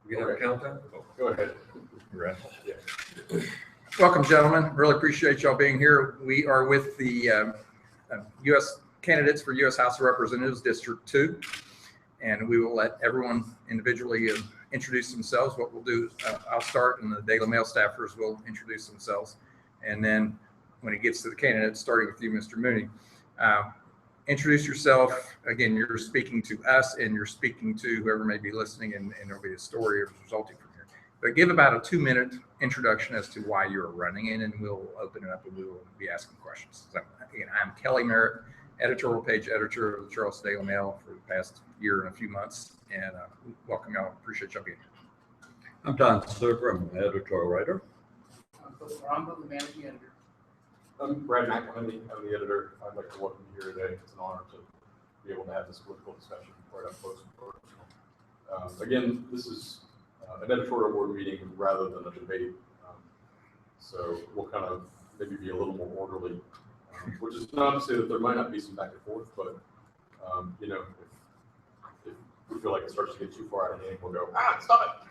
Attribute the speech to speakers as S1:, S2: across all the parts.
S1: We have a countdown?
S2: Oh, go ahead.
S1: Right.
S2: Yeah.
S3: Welcome, gentlemen. Really appreciate y'all being here. We are with the U.S. candidates for U.S. House of Representatives, District 2, and we will let everyone individually introduce themselves. What we'll do, I'll start, and the Daily Mail staffers will introduce themselves. And then when it gets to the candidates, starting with you, Mr. Mooney, introduce yourself. Again, you're speaking to us, and you're speaking to whoever may be listening, and there'll be a story resulting from here. But give about a 2-minute introduction as to why you're running, and then we'll open it up and we will be asking questions. So, again, I'm Kelly Merritt, editorial page editor of the Charleston Daily Mail for the past year and a few months, and welcome y'all. Appreciate y'all being here.
S1: I'm Don Silver. I'm an editorial writer.
S4: I'm Phil Rombo, the managing editor.
S2: I'm Brad McElhenney. I'm the editor. I'd like to welcome you here today. It's an honor to be able to have this political discussion right up close and personal. Again, this is an editorial board meeting rather than a debate. So we'll kind of maybe be a little more orderly, which is not to say that there might not be some back and forth, but you know, if we feel like it starts to get too far out of hand, we'll go, stop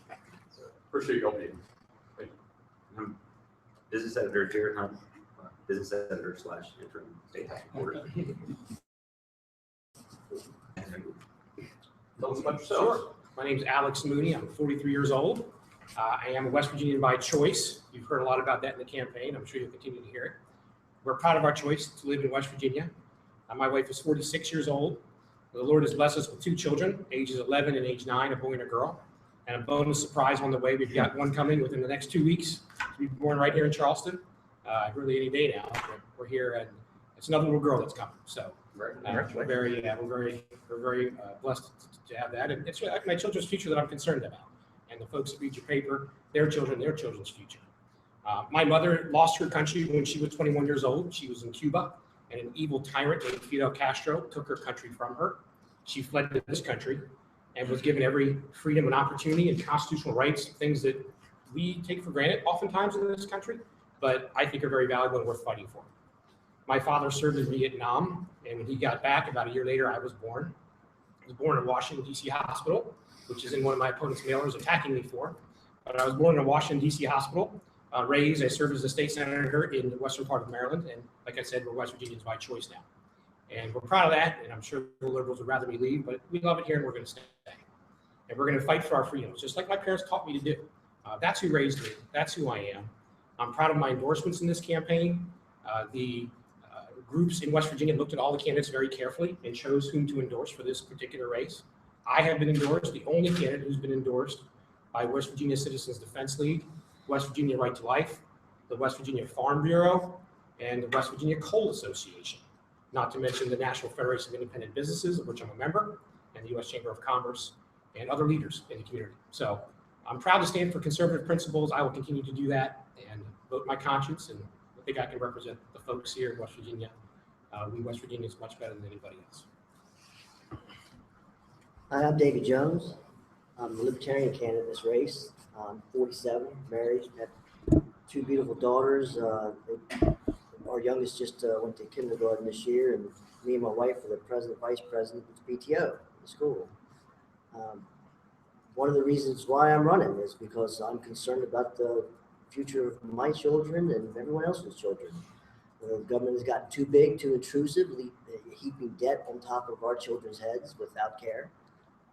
S2: it. So appreciate y'all being here. Thank you.
S5: I'm business editor Jared Hunt, business editor / interim state house reporter.
S2: Tell us about yourself.
S4: Sure. My name is Alex Mooney. I'm 43 years old. I am a West Virginian by choice. You've heard a lot about that in the campaign. I'm sure you'll continue to hear it. We're proud of our choice to live in West Virginia. My wife is 46 years old. The Lord has blessed us with 2 children, ages 11 and age 9, a boy and a girl. And a bonus surprise on the way. We've got one coming within the next 2 weeks to be born right here in Charleston. Really any day now. We're here, and it's another little girl that's coming. So we're very blessed to have that. And it's my children's future that I'm concerned about. And the folks that read your paper, their children's future. My mother lost her country when she was 21 years old. She was in Cuba, and an evil tyrant named Fidel Castro took her country from her. She fled to this country and was given every freedom and opportunity and constitutional rights, things that we take for granted oftentimes in this country, but I think are very valuable and worth fighting for. My father served in Vietnam, and when he got back, about a year later, I was born. I was born in Washington, D.C. hospital, which is in one of my opponent's mailers attacking me for. But I was born in a Washington, D.C. hospital. Raised, I served as a state senator in the western part of Maryland. And like I said, we're West Virginians by choice now. And we're proud of that. And I'm sure the liberals would rather me leave, but we love it here and we're going to stay. And we're going to fight for our freedoms, just like my parents taught me to do. That's who raised me. That's who I am. I'm proud of my endorsements in this campaign. The groups in West Virginia looked at all the candidates very carefully and chose whom to endorse for this particular race. I have been endorsed, the only candidate who's been endorsed by West Virginia Citizens Defense League, West Virginia Right to Life, the West Virginia Farm Bureau, and the West Virginia Coal Association, not to mention the National Federation of Independent Businesses, of which I'm a member, and the U.S. Chamber of Commerce, and other leaders in the community. So I'm proud to stand for conservative principles. I will continue to do that and vote my conscience, and I think I can represent the folks here in West Virginia. We West Virginians much better than anybody else.
S6: Hi, I'm David Jones. I'm the Libertarian candidate in this race. I'm 47, married, have 2 beautiful daughters. Our youngest just went to kindergarten this year, and me and my wife are the president, vice president of the PTO of the school. One of the reasons why I'm running is because I'm concerned about the future of my children and everyone else's children. The government has gotten too big, too intrusive, heaping debt on top of our children's heads without care.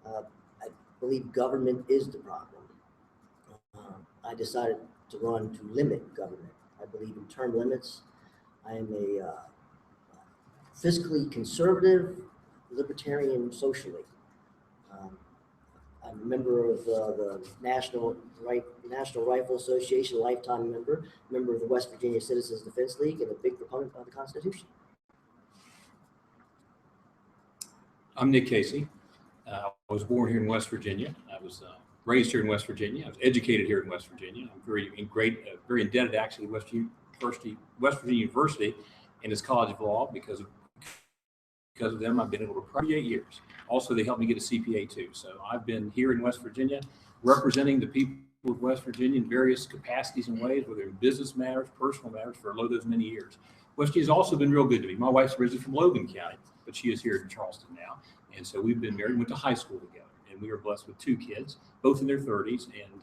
S6: I believe government is the problem. I decided to run to limit government. I believe in term limits. I am a fiscally conservative, libertarian socially. I'm a member of the National Rifle Association, lifetime member of the West Virginia Citizens Defense League, and a big proponent of the Constitution.
S7: I'm Nick Casey. I was born here in West Virginia. I was raised here in West Virginia. I was educated here in West Virginia. I'm very indebted to actually West Virginia University and its College of Law because of them. I've been able to practice 8 years. Also, they helped me get a CPA too. So I've been here in West Virginia representing the people of West Virginia in various capacities and ways, whether in business matters, personal matters, for those many years. West Virginia's also been real good to me. My wife's originally from Logan County, but she is here in Charleston now. And so we've been married, went to high school together. and we are blessed with 2 kids, both in their 30s. And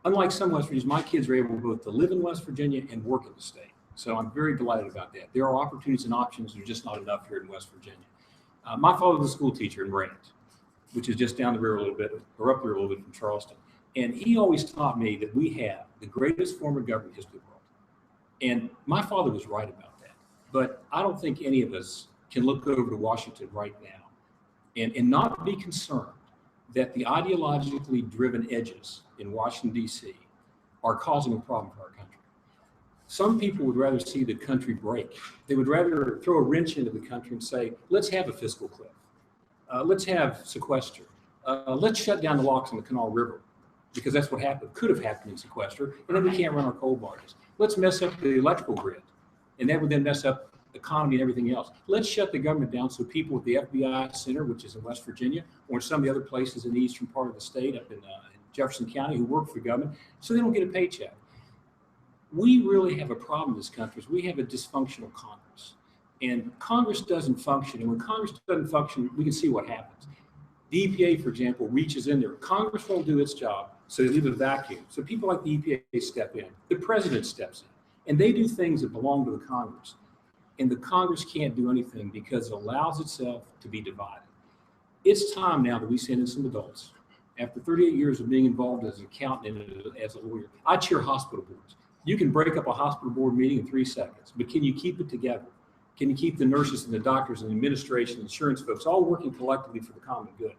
S7: unlike some West Virginians, my kids are able both to live in West Virginia and work in the state. So I'm very delighted about that. There are opportunities and options. There's just not enough here in West Virginia. My father was a school teacher in Rand, which is just down the river a little bit, or up there a little bit from Charleston. And he always taught me that we have the greatest form of government in the history of the world. And my father was right about that. But I don't think any of us can look over to Washington right now and not be concerned that the ideologically driven edges in Washington, D.C. are causing a problem for our country. Some people would rather see the country break. They would rather throw a wrench into the country and say, let's have a fiscal cliff. Let's have sequester. Let's shut down the locks on the Kanawha River, because that's what happened, could have happened in sequester, and then we can't run our coal barges. Let's mess up the electrical grid, and that would then mess up the economy and everything else. Let's shut the government down so people at the FBI Center, which is in West Virginia, or in some of the other places in the eastern part of the state, up in Jefferson County, who work for the government, so they don't get a paycheck. We really have a problem in this country. Is we have a dysfunctional Congress, and Congress doesn't function. And when Congress doesn't function, we can see what happens. The EPA, for example, reaches in there. Congress won't do its job, so they leave a vacuum. So people like the EPA step in. The president steps in, and they do things that belong to the Congress. And the Congress can't do anything because it allows itself to be divided. It's time now that we send in some adults. After 38 years of being involved as an accountant and as a lawyer, I chair hospital boards. You can break up a hospital board meeting in 3 seconds, but can you keep it together? Can you keep the nurses and the doctors and the administration, and insurance folks all working collectively for the common good?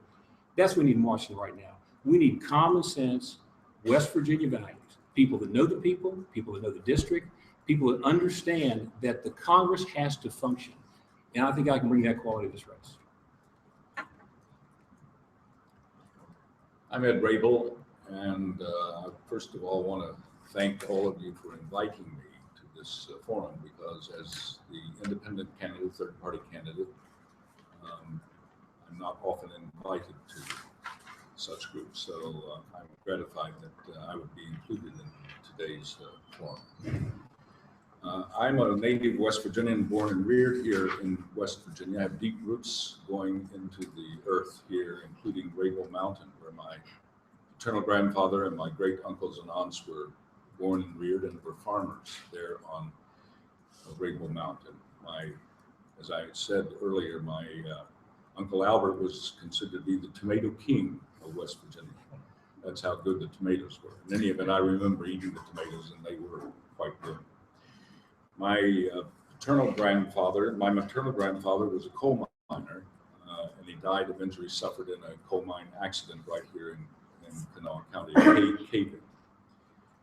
S7: That's what we need in Washington right now. We need common sense, West Virginia values, people that know the people that know the district, people that understand that the Congress has to function. And I think I can bring that quality to this race.
S8: I'm Ed Rabel, and first of all, want to thank all of you for inviting me to this forum, because as the independent candidate, third-party candidate, I'm not often invited to such groups, so I'm gratified that I would be included in today's forum. I'm a native West Virginian, born and reared here in West Virginia. I have deep roots going into the earth here, including Rabel Mountain, where my paternal grandfather and my great uncles and aunts were born and reared, and were farmers there on Rabel Mountain. As I said earlier, my Uncle Albert was considered to be the tomato king of West Virginia. That's how good the tomatoes were. In any event, I remember eating the tomatoes, and they were quite good. My maternal grandfather was a coal miner, and he died of injuries suffered in a coal mine accident right here in Kanawha County, Caving.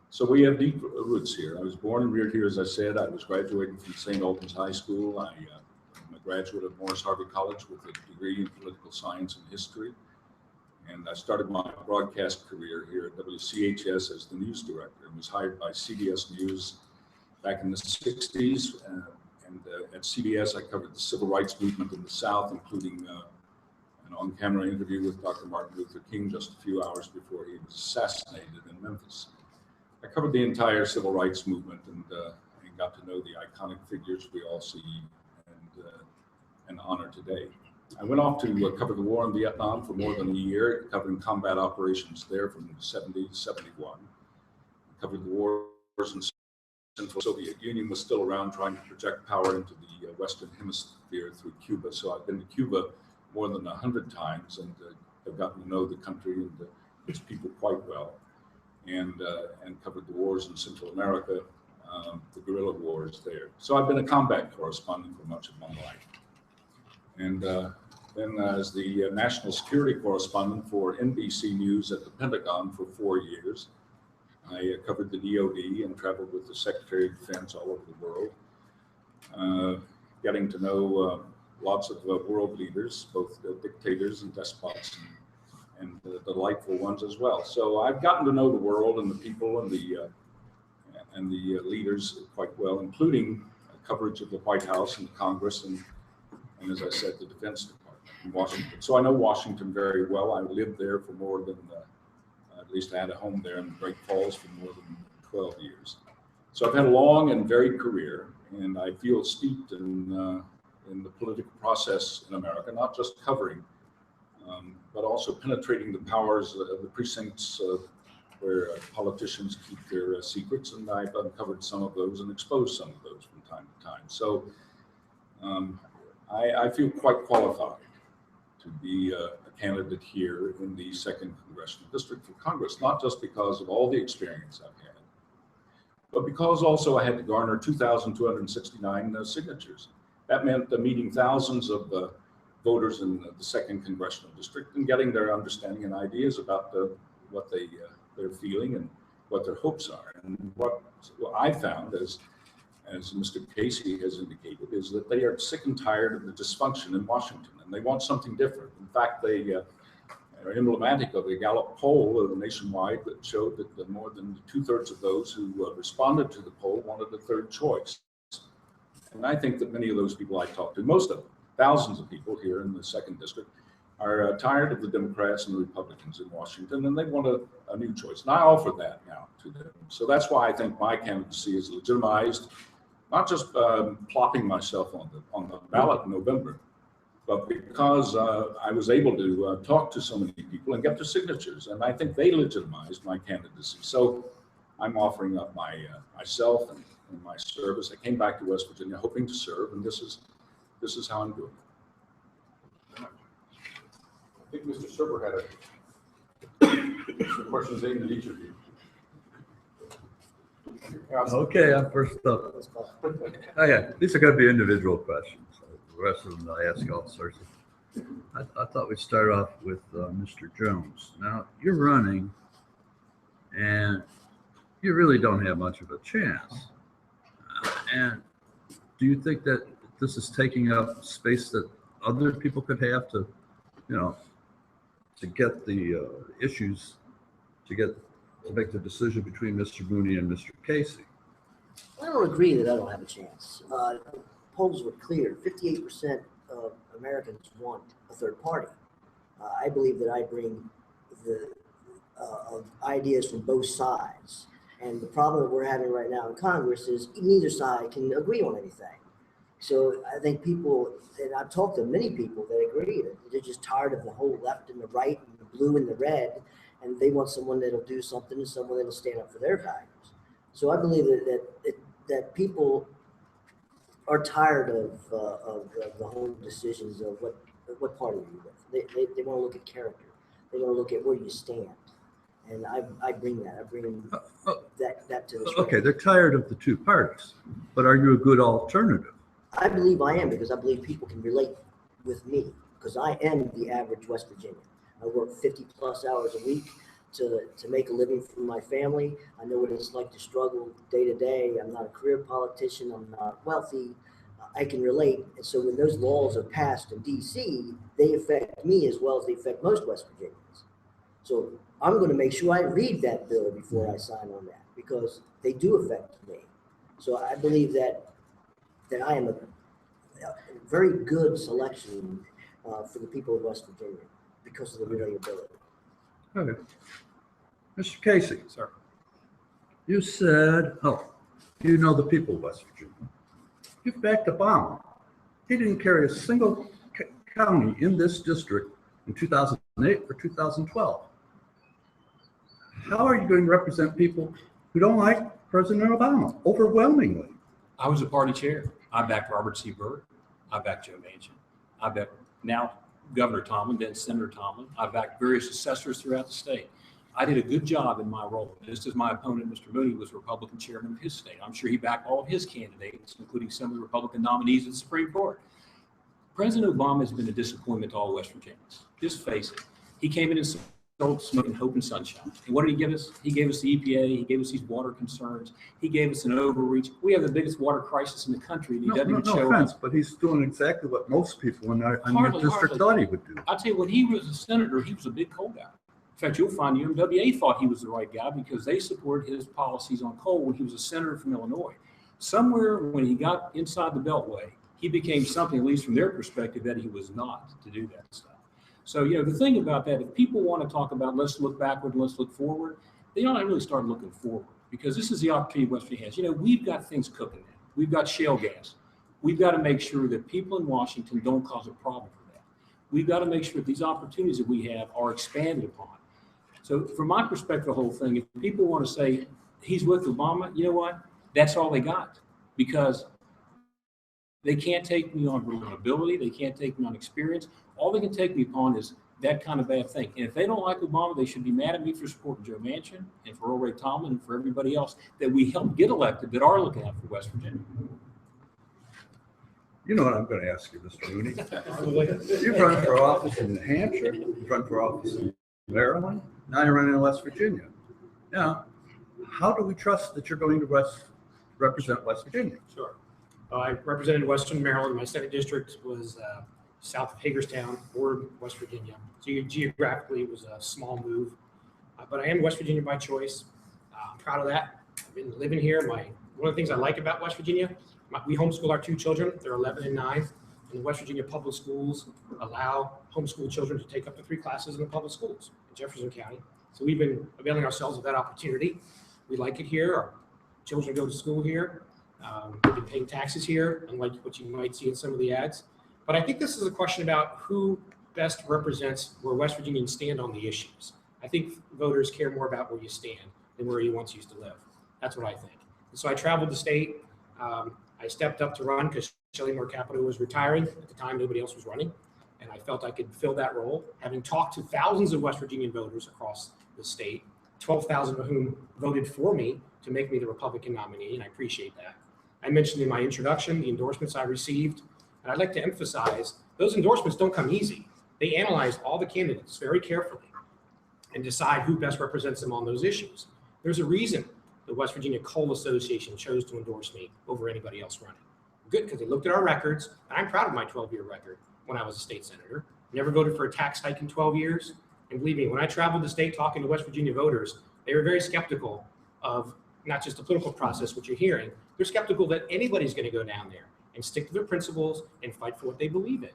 S8: So we have deep roots here. I was born and reared here, as I said. I was graduating from St. Albans High School. I'm a graduate of Morris Harvey College with a degree in political science and history. And I started my broadcast career here at WCHS as the news director, and was hired by CBS News back in the 60s. At CBS, I covered the civil rights movement in the South, including an on-camera interview with Dr. Martin Luther King just a few hours before he was assassinated in Memphis. I covered the entire civil rights movement and got to know the iconic figures we all see and honor today. I went off to cover the war in Vietnam for more than a year, covering combat operations there from 70 to 71. I covered the wars in Central Soviet Union, was still around trying to project power into the Western Hemisphere through Cuba. So I've been to Cuba more than 100 times and have gotten to know the country and its people quite well. And covered the wars in Central America, the guerrilla wars there. So I've been a combat correspondent for much of my life. And then as the national security correspondent for NBC News at the Pentagon for 4 years, I covered the DoD and traveled with the Secretary of Defense all over the world, getting to know lots of world leaders, both dictators and despots, and the delightful ones as well. So I've gotten to know the world and the people and the leaders quite well, including coverage of the White House and the Congress and as I said, the Defense Department in Washington. So I know Washington very well. I lived there for more than, at least I had a home there in Great Falls for more than 12 years. So I've had a long and varied career, and I feel steeped in the political process in America, not just covering but also penetrating the powers of the precincts where politicians keep their secrets, and I've uncovered some of those and exposed some of those from time to time. So I feel quite qualified to be a candidate here in the 2nd Congressional District for Congress, not just because of all the experience I've had, but because also I had to garner 2,269 signatures. That meant meeting thousands of voters in the 2nd Congressional District and getting their understanding and ideas about what they're feeling and what their hopes are. And what I found, as Mr. Casey has indicated, is that they are sick and tired of the dysfunction in Washington, and they want something different. In fact, they are emblematic of a Gallup poll nationwide that showed that more than 2/3 of those who responded to the poll wanted a third choice. And I think that many of those people I talked to, most of them, thousands of people here in the 2nd District, are tired of the Democrats and the Republicans in Washington, and they want a new choice. And I offer that now to them. So that's why I think my candidacy is legitimized, not just plopping myself on the ballot in November, but because I was able to talk to so many people and get their signatures, and I think they legitimized my candidacy. So I'm offering up myself and my service. I came back to West Virginia hoping to serve, and this is how I'm doing it.
S2: I think Mr. Serber had some questions aimed at each of you.
S1: Okay, I'm first up. Oh, yeah, these are going to be individual questions. The rest of them I ask officers. I thought we'd start off with Mr. Jones. Now, you're running, and you really don't have much of a chance. And do you think that this is taking up space that other people could have to, to get the issues, to make the decision between Mr. Mooney and Mr. Casey?
S6: I don't agree that I don't have a chance. Polls were clear. 58% of Americans want a third party. I believe that I bring the ideas from both sides. And the problem that we're having right now in Congress is neither side can agree on anything. So I think people, and I've talked to many people that agree that they're just tired of the whole left and the right and the blue and the red, and they want someone that'll do something and someone that'll stand up for their values. So I believe that people are tired of the whole decisions of what party you're with. They want to look at character. They want to look at where you stand. And I bring that. I bring that to the
S1: Okay, they're tired of the two parties, but are you a good alternative?
S6: I believe I am, because I believe people can relate with me, because I am the average West Virginian. I work 50 plus hours a week to make a living for my family. I know what it's like to struggle day to day. I'm not a career politician. I'm not wealthy. I can relate. And so when those laws are passed in DC, they affect me as well as they affect most West Virginians. So I'm going to make sure I read that bill before I sign on that, because they do affect me. So I believe that I am a very good selection for the people of West Virginia because of the relatability.
S1: Okay. Mr. Casey.
S7: Sir.
S1: You said, you know the people of West Virginia. You backed Obama. He didn't carry a single county in this district in 2008 or 2012. How are you going to represent people who don't like President Obama overwhelmingly?
S7: I was a party chair. I backed Robert C. Byrd. I backed Joe Manchin. I backed now Governor Tomlin, then Senator Tomlin. I backed various assessors throughout the state. I did a good job in my role, just as my opponent, Mr. Mooney, was Republican chairman of his state. I'm sure he backed all of his candidates, including some of the Republican nominees at the Supreme Court. President Obama has been a disappointment to all West Virginians. Just face it. He came in and sold smoking hope and sunshine. And what did he give us? He gave us the EPA. He gave us these water concerns. He gave us an overreach. We have the biggest water crisis in the country, and he doesn't even show
S1: offense,
S7: up.
S1: but he's doing exactly what most people in your
S7: Hardly.
S1: district thought he would do.
S7: I'll tell you, when he was a senator, he was a big coal guy. In fact, you'll find UMWA thought he was the right guy because they supported his policies on coal when he was a senator from Illinois. Somewhere when he got inside the Beltway, he became something, at least from their perspective, that he was not to do that stuff. So, the thing about that, if people want to talk about let's look backward and let's look forward, they ought to really start looking forward, because this is the opportunity West Virginia has. We've got things cooking now. We've got shale gas. We've got to make sure that people in Washington don't cause a problem for that. we've got to make sure that these opportunities that we have are expanded upon. So from my perspective, the whole thing, if people want to say he's with Obama, you know what? That's all they got, because they can't take me on ability. They can't take me on experience. All they can take me upon is that kind of bad thing. And if they don't like Obama, they should be mad at me for supporting Joe Manchin and for Earl Ray Tomlin and for everybody else that we helped get elected that are looking out for West Virginia.
S1: You know what I'm going to ask you, Mr. Mooney. You've run for office in New Hampshire. You've run for office in Maryland. Now you're running in West Virginia. Now, how do we trust that you're going to represent West Virginia?
S4: Sure. I represented Western Maryland. My Senate district was south of Hagerstown, or West Virginia. So geographically, it was a small move. But I am West Virginia by choice. I'm proud of that. I've been living here. One of the things I like about West Virginia, we homeschool our 2 children. They're 11 and 9. And the West Virginia public schools allow homeschool children to take up to 3 classes in the public schools in Jefferson County. So we've been availing ourselves of that opportunity. We like it here. Our children go to school here. We've been paying taxes here, unlike what you might see in some of the ads. But I think this is a question about who best represents where West Virginians stand on the issues. I think voters care more about where you stand than where you once used to live. That's what I think. And so I traveled the state. I stepped up to run because Shelley Moore Capito was retiring. At the time, nobody else was running. And I felt I could fill that role, having talked to thousands of West Virginian voters across the state, 12,000 of whom voted for me to make me the Republican nominee, and I appreciate that. I mentioned in my introduction the endorsements I received, and I'd like to emphasize those endorsements don't come easy. They analyze all the candidates very carefully and decide who best represents them on those issues. There's a reason the West Virginia Coal Association chose to endorse me over anybody else running. Good, because they looked at our records, and I'm proud of my 12-year record when I was a state senator. Never voted for a tax hike in 12 years. And believe me, when I traveled the state talking to West Virginia voters, they were very skeptical of not just the political process, which you're hearing. They're skeptical that anybody's going to go down there and stick to their principles and fight for what they believe in.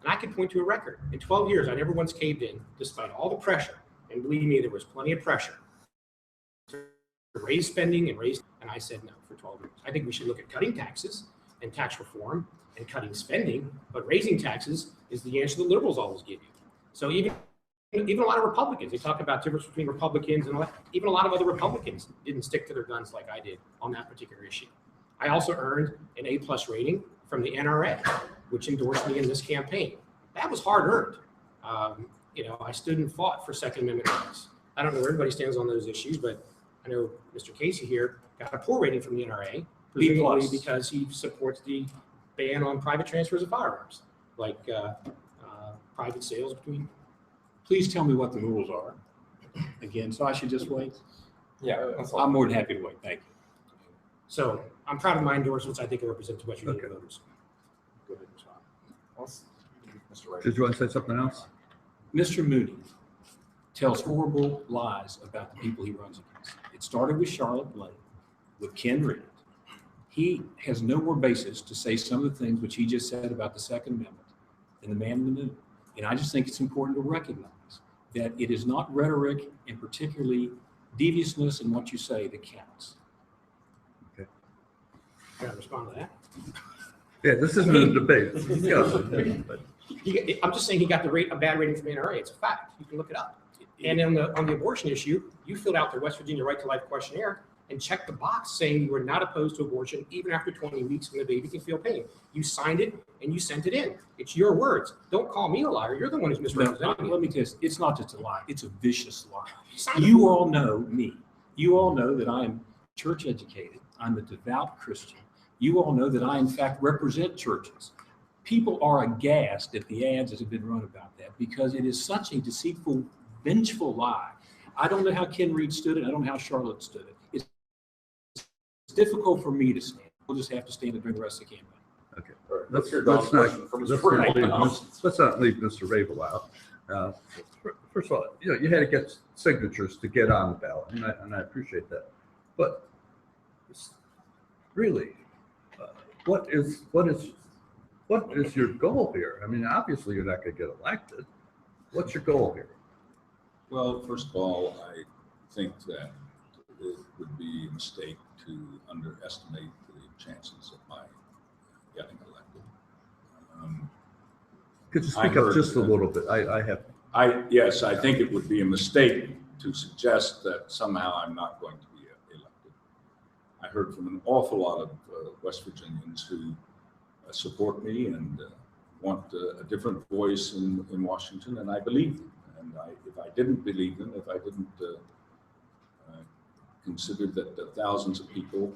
S4: And I can point to a record. In 12 years, I never once caved in, despite all the pressure. And believe me, there was plenty of pressure to raise spending and I said no for 12 years. I think we should look at cutting taxes and tax reform and cutting spending, but raising taxes is the answer the liberals always give you. So even a lot of Republicans, they talk about difference between Republicans and all that. Even a lot of other Republicans didn't stick to their guns like I did on that particular issue. I also earned an A+ rating from the NRA, which endorsed me in this campaign. That was hard earned. I stood and fought for Second Amendment rights. I don't know where everybody stands on those issues, but I know Mr. Casey here got a poor rating from the NRA, presumably because he supports the ban on private transfers of firearms, like private sales between.
S7: Please tell me what the rules are. Again, so I should just wait?
S2: Yeah,
S7: I'm more than happy to wait. Thank you.
S4: So I'm proud of my endorsements. I think it represents West Virginia
S1: Okay.
S4: voters. Go ahead, Mr. Wright.
S1: Did you want to say something else?
S7: Mr. Mooney tells horrible lies about the people he runs against. It started with Charlotte Blaine, with Ken Reed. He has no more basis to say some of the things which he just said about the Second Amendment than the man in the moon. And I just think it's important to recognize that it is not rhetoric and particularly deviousness in what you say that counts.
S4: Can I respond to that?
S1: Yeah, this isn't a debate. But
S4: I'm just saying he got a bad rating from the NRA. It's a fact. You can look it up. And on the abortion issue, you filled out the West Virginia Right to Life questionnaire and checked the box saying you were not opposed to abortion even after 20 weeks when the baby can feel pain. You signed it and you sent it in. It's your words. Don't call me a liar. You're the one who's misrepresenting
S7: Let me tell you, it's not just a lie. It's a vicious lie. You all know me. You all know that I am church educated. I'm a devout Christian. You all know that I, in fact, represent churches. People are aghast at the ads that have been run about that because it is such a deceitful, vengeful lie. I don't know how Ken Reed stood it. I don't know how Charlotte stood it. It's difficult for me to stand. We'll just have to stand it during the rest of the campaign.
S1: Okay.
S2: All right,
S1: Let's
S2: Let's
S1: not leave Mr. Rabel out. First of all, you had to get signatures to get on the ballot, and I appreciate that. But really, what is your goal here? I mean, obviously you're not going to get elected. What's your goal here?
S8: Well, first of all, I think that it would be a mistake to underestimate the chances of my getting elected.
S1: Could you
S8: I
S1: speak up
S8: heard
S1: just a
S8: that.
S1: little bit? I have,
S8: Yes, I think it would be a mistake to suggest that somehow I'm not going to be elected. I heard from an awful lot of West Virginians who support me and want a different voice in Washington, and I believe them. And if I didn't believe them, if I didn't consider that thousands of people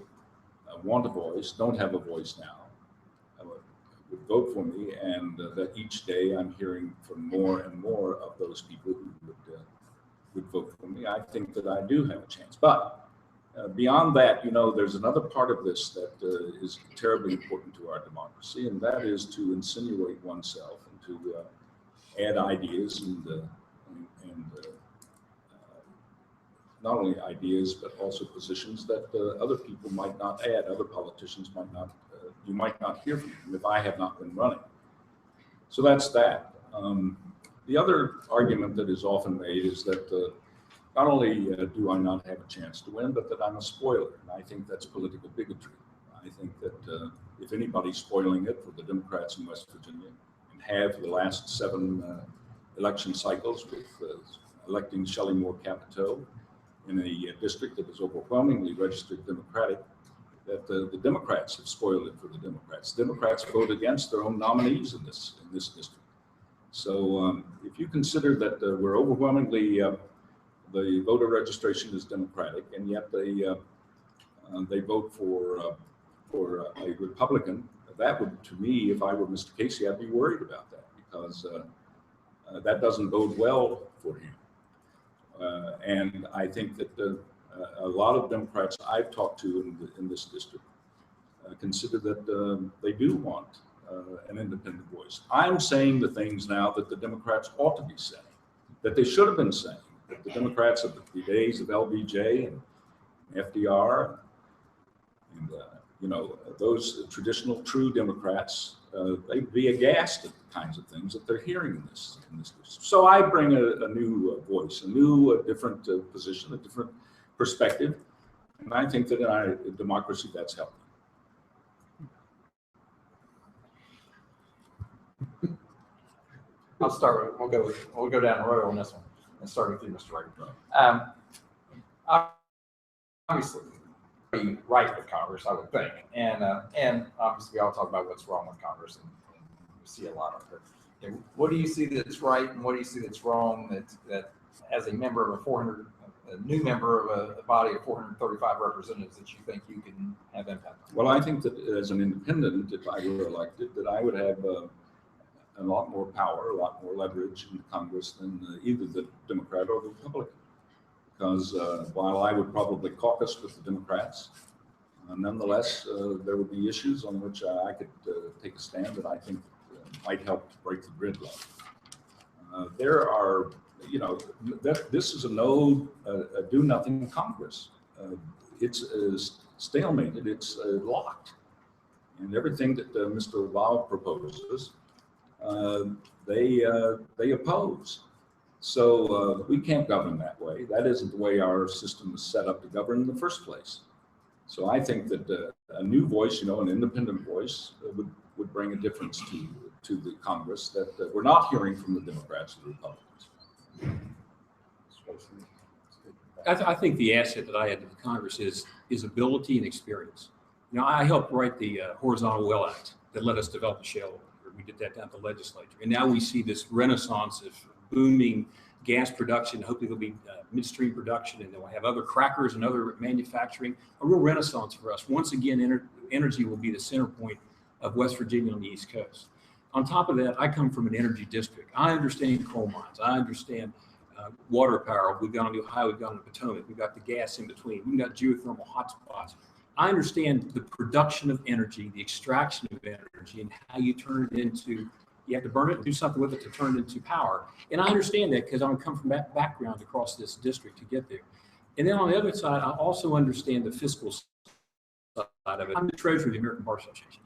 S8: want a voice, don't have a voice now, would vote for me, and that each day I'm hearing from more and more of those people who would vote for me, I think that I do have a chance. But beyond that, there's another part of this that is terribly important to our democracy, and that is to insinuate oneself and to add ideas and not only ideas, but also positions that other people might not add, other politicians might not, you might not hear from them if I have not been running. So that's that. The other argument that is often made is that not only do I not have a chance to win, but that I'm a spoiler. And I think that's political bigotry. I think that if anybody's spoiling it for the Democrats in West Virginia, and have for the last 7 election cycles with electing Shelley Moore Capito in a district that is overwhelmingly registered Democratic, that the Democrats have spoiled it for the Democrats. Democrats vote against their own nominees in this district. So if you consider that we're overwhelmingly, the voter registration is Democratic, and yet they vote for a Republican, that would, to me, if I were Mr. Casey, I'd be worried about that, because that doesn't bode well for him. And I think that a lot of Democrats I've talked to in this district consider that they do want an independent voice. I'm saying the things now that the Democrats ought to be saying, that they should have been saying, that the Democrats of the days of LBJ and FDR and those traditional true Democrats, they'd be aghast at the kinds of things that they're hearing in this district. So I bring a new voice, a new, different position, a different perspective, and I think that in our democracy, that's healthy.
S3: I'll start with, we'll go down the road on this one and start with you, Mr. Wright. Obviously, be right with Congress, I would think, and obviously we all talk about what's wrong with Congress, and we see a lot of it. What do you see that's right, and what do you see that's wrong? That as a member of a new member of a body of 435 representatives, that you think you can have impact on?
S8: Well, I think that as an independent, if I were elected, that I would have a lot more power, a lot more leverage in Congress than either the Democrat or the Republican. Because while I would probably caucus with the Democrats, nonetheless, there would be issues on which I could take a stand that I think might help to break the gridlock. There are, this is a do-nothing Congress. It's stalemated, it's locked. And everything that Mr. Lau proposes, they oppose. So we can't govern that way. That isn't the way our system is set up to govern in the first place. So I think that a new voice, an independent voice, would bring a difference to the Congress that we're not hearing from the Democrats and the Republicans.
S7: I think the asset that I had to the Congress is ability and experience. I helped write the Horizontal Well Act that let us develop the shale oil. We did that down at the legislature. And now we see this renaissance of booming gas production. Hopefully there'll be midstream production, and then we'll have other crackers and other manufacturing, a real renaissance for us. Once again, energy will be the center point of West Virginia on the East Coast. On top of that, I come from an energy district. I understand coal mines. I understand water power. We've got on the Ohio, we've got on the Potomac, we've got the gas in between. We've got geothermal hotspots. I understand the production of energy, the extraction of energy, and how you turn it into, you have to burn it and do something with it to turn it into power. And I understand that because I come from that background across this district to get there. And then on the other side, I also understand the fiscal side of it. I'm the treasurer of the American Bar Association.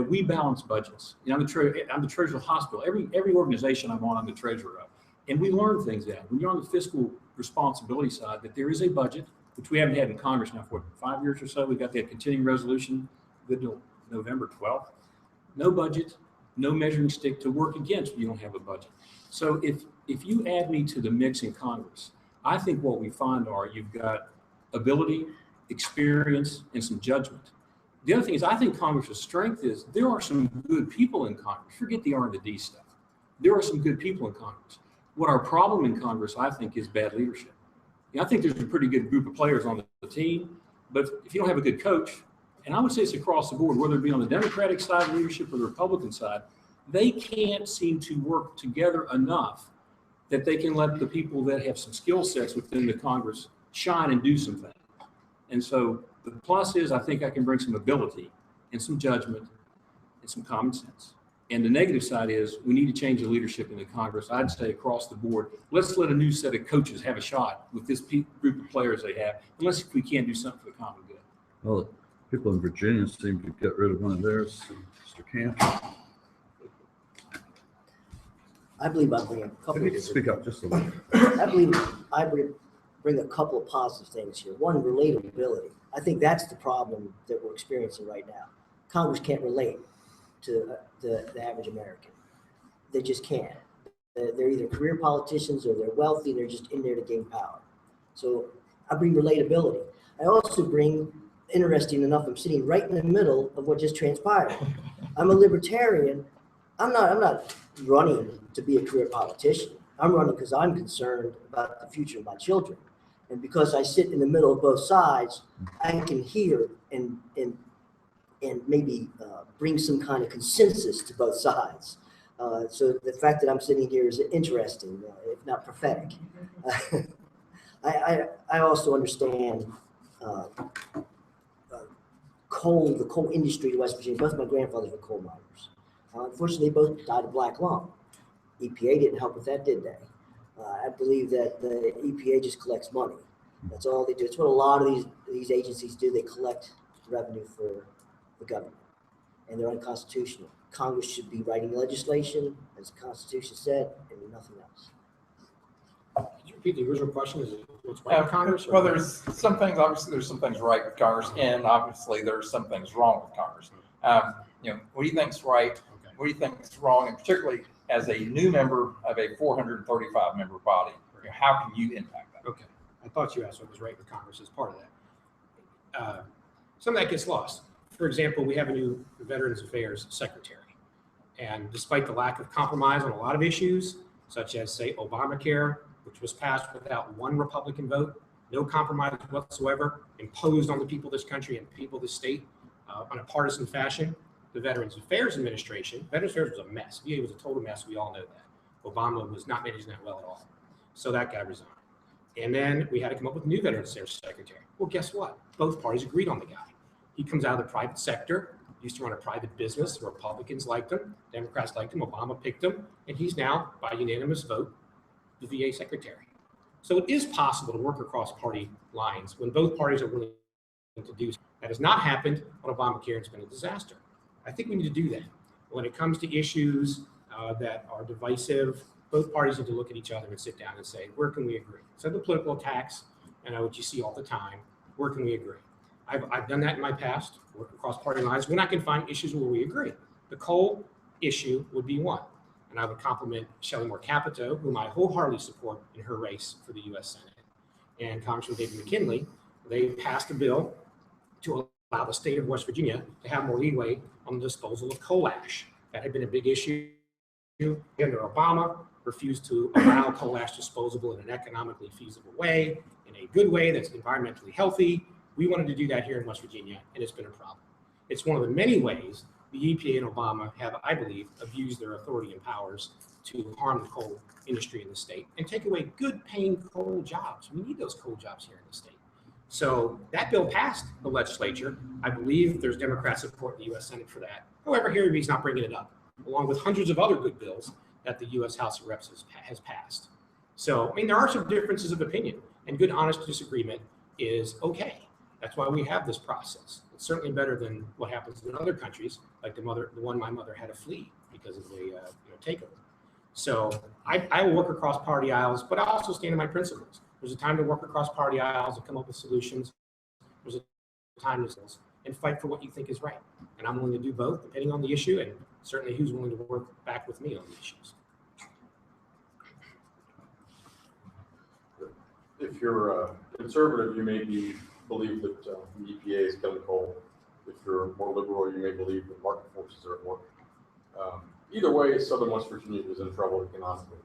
S7: We balance budgets. I'm the treasurer of the hospital. Every organization I'm on, I'm the treasurer of. And we learn things out. When you're on the fiscal responsibility side, that there is a budget, which we haven't had in Congress now for 5 years or so. We've got that continuing resolution good till November 12th. No budget, no measuring stick to work against when you don't have a budget. So if you add me to the mix in Congress, I think what we find are you've got ability, experience, and some judgment. The other thing is I think Congress's strength is there are some good people in Congress. Forget the R&D stuff. There are some good people in Congress. What our problem in Congress, I think, is bad leadership. I think there's a pretty good group of players on the team, but if you don't have a good coach, and I would say it's across the board, whether it be on the Democratic side of leadership or the Republican side, they can't seem to work together enough that they can let the people that have some skill sets within the Congress shine and do some things. And so the plus is I think I can bring some ability and some judgment and some common sense. And the negative side is we need to change the leadership in the Congress. I'd say across the board, let's let a new set of coaches have a shot with this group of players they have, unless we can't do something for the common good.
S1: Well, people in Virginia seem to get rid of one of theirs, Mr. Camp.
S6: I believe I bring a couple.
S1: If you could speak up just a little.
S6: I bring a couple of positive things here. One, relatability. I think that's the problem that we're experiencing right now. Congress can't relate to the average American. They just can't. They're either career politicians or they're wealthy. They're just in there to gain power. So I bring relatability. I also bring, interesting enough, I'm sitting right in the middle of what just transpired. I'm a libertarian. I'm not running to be a career politician. I'm running because I'm concerned about the future of my children. And because I sit in the middle of both sides, I can hear and maybe bring some kind of consensus to both sides. So the fact that I'm sitting here is interesting, if not prophetic. I also understand the coal industry in West Virginia. Both my grandfathers were coal miners. Unfortunately, they both died of black lung. EPA didn't help with that, did they? I believe that the EPA just collects money. That's all they do. It's what a lot of these agencies do. They collect revenue for the government, and they're unconstitutional. Congress should be writing legislation, as the Constitution said, and nothing else.
S4: Could you repeat the original question? Is it what's right with Congress?
S3: Well, there's some things, obviously, there's some things right with Congress, and obviously there's some things wrong with Congress. What do you think's right?
S4: Okay.
S3: What do you think's wrong? And particularly as a new member of a 435 member body, how can you impact that?
S4: Okay. I thought you asked what was right with Congress as part of that. Some of that gets lost. For example, we have a new Veterans Affairs Secretary. And despite the lack of compromise on a lot of issues, such as, say, Obamacare, which was passed without one Republican vote, no compromise whatsoever, imposed on the people of this country and people of this state on a partisan fashion, the Veterans Affairs Administration, Veterans Affairs was a mess. VA was a total mess. We all know that. Obama was not managing that well at all. So that guy resigned. And then we had to come up with a new Veterans Affairs Secretary. Well, guess what? Both parties agreed on the guy. He comes out of the private sector, used to run a private business. Republicans liked him, Democrats liked him, Obama picked him, and he's now, by unanimous vote, the VA Secretary. So it is possible to work across party lines when both parties are willing to do so. That has not happened on Obamacare. It's been a disaster. I think we need to do that. When it comes to issues that are divisive, both parties need to look at each other and sit down and say, where can we agree? Instead of the political attacks, and what you see all the time, where can we agree? I've done that in my past, worked across party lines. We're not going to find issues where we agree. The coal issue would be one. And I would compliment Shelley Moore Capito, whom I wholeheartedly support in her race for the U.S. Senate, and Congressman David McKinley. They passed a bill to allow the state of West Virginia to have more leeway on the disposal of coal ash. That had been a big issue. Under Obama, refused to allow coal ash disposal in an economically feasible way, in a good way that's environmentally healthy. We wanted to do that here in West Virginia, and it's been a problem. It's one of the many ways the EPA and Obama have, I believe, abused their authority and powers to harm the coal industry in the state and take away good paying coal jobs. We need those coal jobs here in the state. So that bill passed the legislature. I believe there's Democrat support in the U.S. Senate for that. However, here he's not bringing it up, along with hundreds of other good bills that the U.S. House of Reps has passed. So, I mean, there are some differences of opinion, and good, honest disagreement is okay. That's why we have this process. It's certainly better than what happens in other countries, like the one my mother had to flee because of the takeover. So I will work across party aisles, but I also stand in my principles. There's a time to work across party aisles and come up with solutions. There's a time to and fight for what you think is right. And I'm willing to do both, depending on the issue. And certainly who's willing to work back with me on the issues.
S2: If you're conservative, you may believe that the EPA is killing coal. If you're more liberal, you may believe that market forces are at work. Either way, Southern West Virginia is in trouble economically.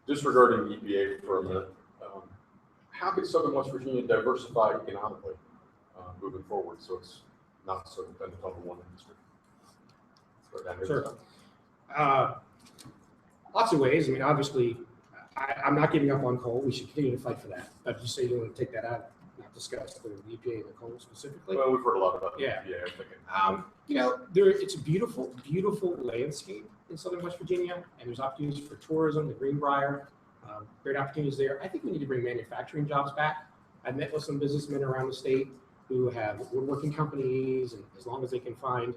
S2: Disregarding the EPA for a minute, how could Southern West Virginia diversify economically moving forward so it's not so dependent on the one industry?
S4: Sure. Lots of ways. I mean, obviously, I'm not giving up on coal. We should continue to fight for that. But you say you want to take that out, not discuss the EPA and the coal specifically.
S2: Well, we've heard a lot about the
S4: Yeah.
S2: EPA, I'm thinking.
S4: You know, it's a beautiful, beautiful landscape in Southern West Virginia, and there's opportunities for tourism, the Greenbrier, great opportunities there. I think we need to bring manufacturing jobs back. I've met with some businessmen around the state who have woodworking companies, and as long as they can find,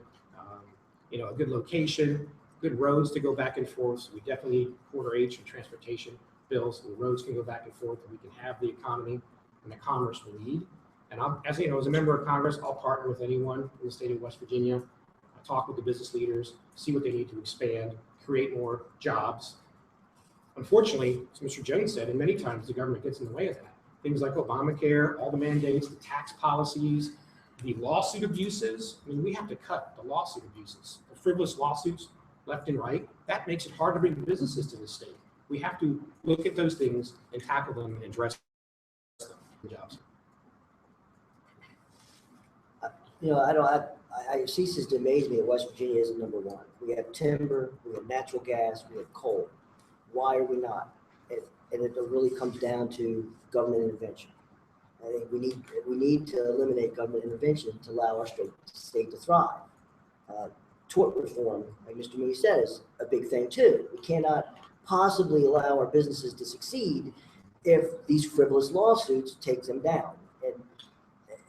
S4: you know, a good location, good roads to go back and forth. So we definitely need quarter H and transportation bills, so the roads can go back and forth, and we can have the economy and the commerce we need. And as you know, as a member of Congress, I'll partner with anyone in the state of West Virginia, talk with the business leaders, see what they need to expand, create more jobs. Unfortunately, as Mr. Jones said, and many times the government gets in the way of that. Things like Obamacare, all the mandates, the tax policies, the lawsuit abuses. I mean, we have to cut the lawsuit abuses, the frivolous lawsuits left and right. That makes it hard to bring businesses to the state. We have to look at those things and tackle them and address them in jobs.
S6: You know, it ceases to amaze me that West Virginia isn't number one. We have timber, we have natural gas, we have coal. Why are we not? And it really comes down to government intervention. I think we need to eliminate government intervention to allow our state to thrive. Tort reform, like Mr. Mooney said, is a big thing too. We cannot possibly allow our businesses to succeed if these frivolous lawsuits take them down.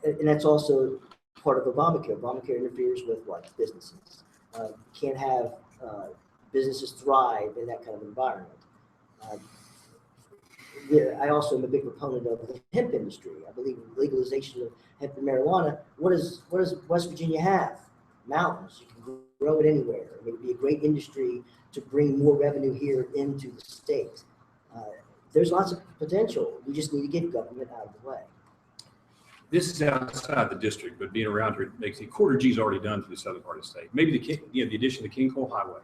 S6: And that's also part of Obamacare. Obamacare interferes with what? Businesses. You can't have businesses thrive in that kind of environment. I also am a big proponent of the hemp industry. I believe in legalization of hemp and marijuana. What does West Virginia have? Mountains. You can grow it anywhere. I mean, it'd be a great industry to bring more revenue here into the state. There's lots of potential. We just need to get government out of the way.
S7: This is outside the district, but being around here, it makes it quarter G's already done for the southern part of the state. Maybe the addition of the King Coal Highway.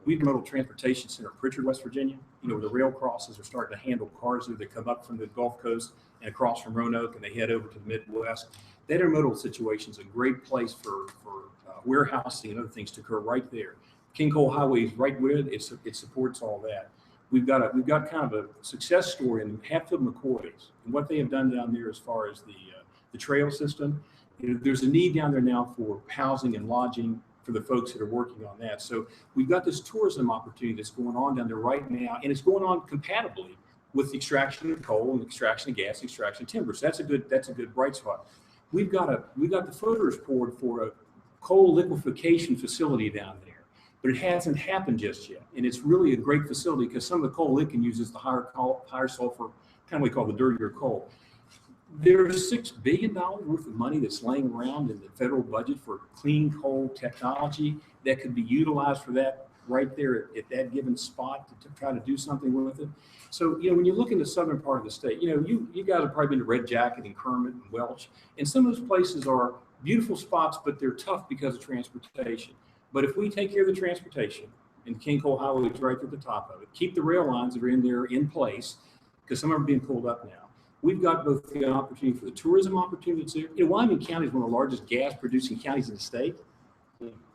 S7: We've Modal Transportation Center, Pritchard, West Virginia. You know, where the rail crosses are starting to handle cars that come up from the Gulf Coast and across from Roanoke, and they head over to the Midwest. That intermodal situation is a great place for warehousing and other things to occur right there. King Coal Highway is right with it. It supports all that. We've got kind of a success story in Hatfield McCoy's and what they have done down there as far as the trail system. You know, there's a need down there now for housing and lodging for the folks that are working on that. So we've got this tourism opportunity that's going on down there right now, and it's going on compatibly with the extraction of coal and the extraction of gas, extraction of timber. So that's a good bright spot. We've got the footers poured for a coal liquefaction facility down there, but it hasn't happened just yet. And it's really a great facility because some of the coal it can use is the higher sulfur, kind of what we call the dirtier coal. There's $6 billion worth of money that's laying around in the federal budget for clean coal technology that could be utilized for that right there at that given spot to try to do something with it. So, you know, when you look in the southern part of the state, you know, you guys have probably been to Red Jacket and Kermit and Welch, and some of those places are beautiful spots, but they're tough because of transportation. But if we take care of the transportation, and King Coal Highway is right at the top of it, keep the rail lines that are in there in place, because some of them are being pulled up now. We've got both the opportunity for the tourism opportunities there. You know, Wyoming County is one of the largest gas producing counties in the state.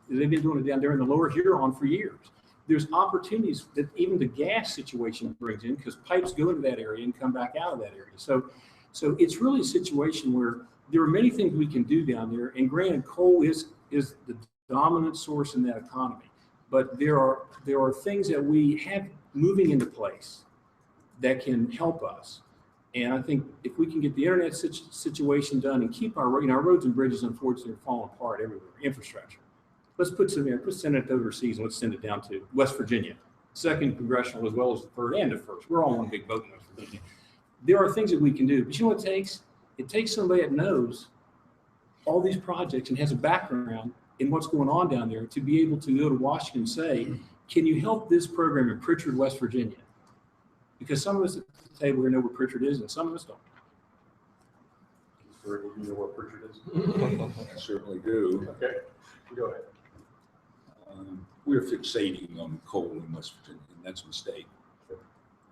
S7: They've been doing it down there in the lower Huron for years. There's opportunities that even the gas situation brings in because pipes go into that area and come back out of that area. So it's really a situation where there are many things we can do down there. And granted, coal is the dominant source in that economy. But there are things that we have moving into place that can help us. And I think if we can get the internet situation done and keep our roads and bridges, unfortunately, are falling apart everywhere, infrastructure. Let's put some there, let's send it overseas, and let's send it down to West Virginia, 2nd Congressional, as well as the 3rd and the 1st. We're all on one big boat in West Virginia. There are things that we can do, but you know what it takes? It takes somebody that knows all these projects and has a background in what's going on down there to be able to go to Washington and say, can you help this program in Pritchard, West Virginia? Because some of us at the table here know where Pritchard is and some of us don't.
S2: Mr. Riggle, you know where Pritchard is?
S8: I certainly do.
S2: Okay, go ahead.
S8: We're fixating on coal in West Virginia, and that's a mistake.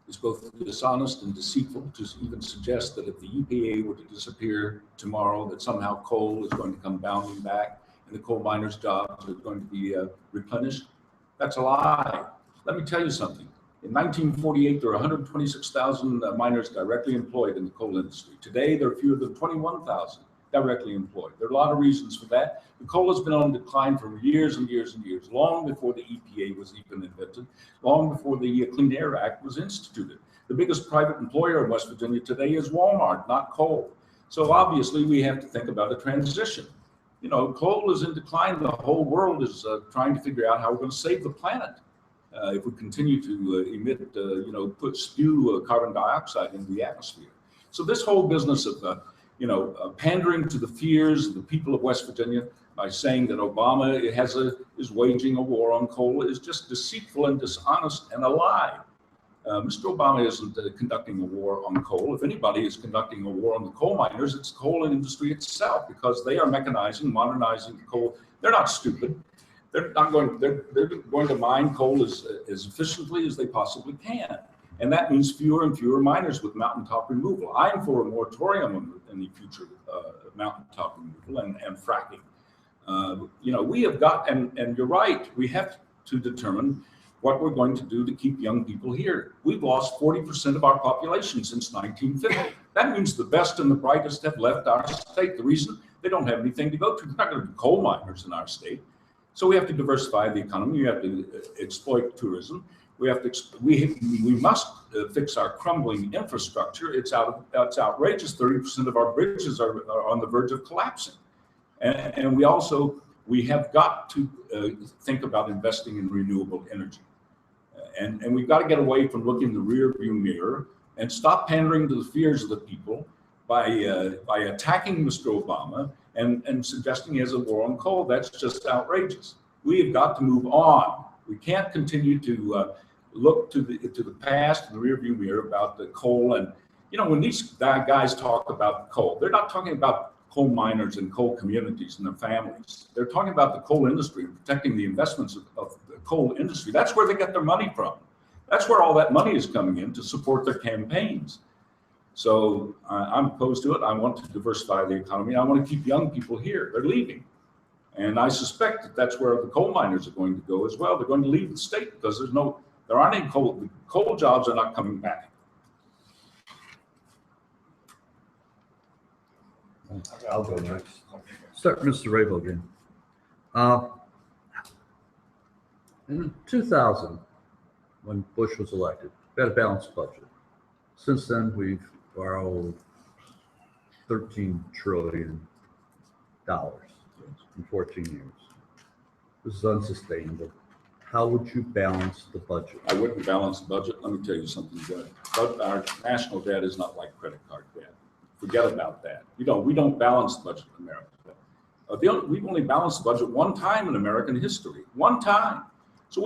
S8: It's both dishonest and deceitful to even suggest that if the EPA were to disappear tomorrow, that somehow coal is going to come bounding back and the coal miners' jobs are going to be replenished. That's a lie. Let me tell you something. In 1948, there were 126,000 miners directly employed in the coal industry. Today, there are fewer than 21,000 directly employed. There are a lot of reasons for that. The coal has been on decline for years and years and years, long before the EPA was even invented, long before the Clean Air Act was instituted. The biggest private employer in West Virginia today is Walmart, not coal. So obviously, we have to think about a transition. You know, coal is in decline. The whole world is trying to figure out how we're going to save the planet. If we continue to emit, spew carbon dioxide into the atmosphere. So this whole business of, pandering to the fears of the people of West Virginia by saying that Obama is waging a war on coal is just deceitful and dishonest and a lie. Mr. Obama isn't conducting a war on coal. If anybody is conducting a war on the coal miners, it's the coal industry itself, because they are mechanizing, modernizing the coal. They're not stupid. They're going to mine coal as efficiently as they possibly can. And that means fewer and fewer miners with mountaintop removal. I'm for a moratorium in the future mountaintop removal and fracking. We have got, and you're right, we have to determine what we're going to do to keep young people here. We've lost 40% of our population since 1950. That means the best and the brightest have left our state. The reason, they don't have anything to go to. They're not going to be coal miners in our state. So we have to diversify the economy. We have to exploit tourism. We must fix our crumbling infrastructure. It's outrageous. 30% of our bridges are on the verge of collapsing. And we have got to think about investing in renewable energy. And we've got to get away from looking in the rear view mirror and stop pandering to the fears of the people by attacking Mr. Obama and suggesting he has a war on coal. That's just outrageous. We have got to move on. We can't continue to look to the past and the rearview mirror about the coal. And when these guys talk about coal, they're not talking about coal miners and coal communities and their families. They're talking about the coal industry and protecting the investments of the coal industry. That's where they get their money from. That's where all that money is coming in to support their campaigns. So I'm opposed to it. I want to diversify the economy. I want to keep young people here. They're leaving. And I suspect that that's where the coal miners are going to go as well. They're going to leave the state because there aren't any coal jobs are not coming back.
S1: I'll go next. Start Mr. Rabel again. In 2000, when Bush was elected, we had a balanced budget. Since then, we've borrowed $13 trillion in 14 years. This is unsustainable. How would you balance the budget?
S8: I wouldn't balance the budget. Let me tell you something good. But our national debt is not like credit card debt. Forget about that. We don't balance the budget in America. We've only balanced the budget one time in American history. One time. So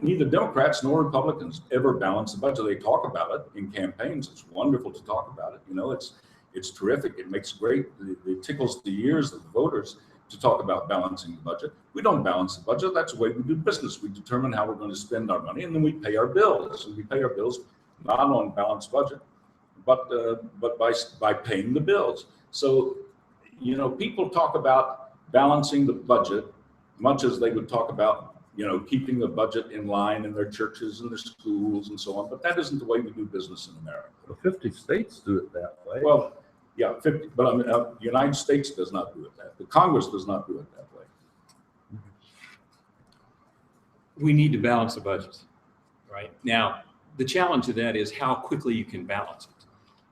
S8: neither Democrats nor Republicans ever balance the budget. They talk about it in campaigns. It's wonderful to talk about it. It's terrific. It makes great. It tickles the ears of the voters to talk about balancing the budget. We don't balance the budget. That's the way we do business. We determine how we're going to spend our money, and then we pay our bills. And we pay our bills not on balanced budget, but by paying the bills. So, people talk about balancing the budget much as they would talk about, keeping the budget in line in their churches and their schools and so on. But that isn't the way we do business in America.
S1: Well, 50 states do it that way.
S8: Well, yeah, 50, but the United States does not do it that way. The Congress does not do it that way.
S7: We need to balance the budget, right? Now, the challenge to that is how quickly you can balance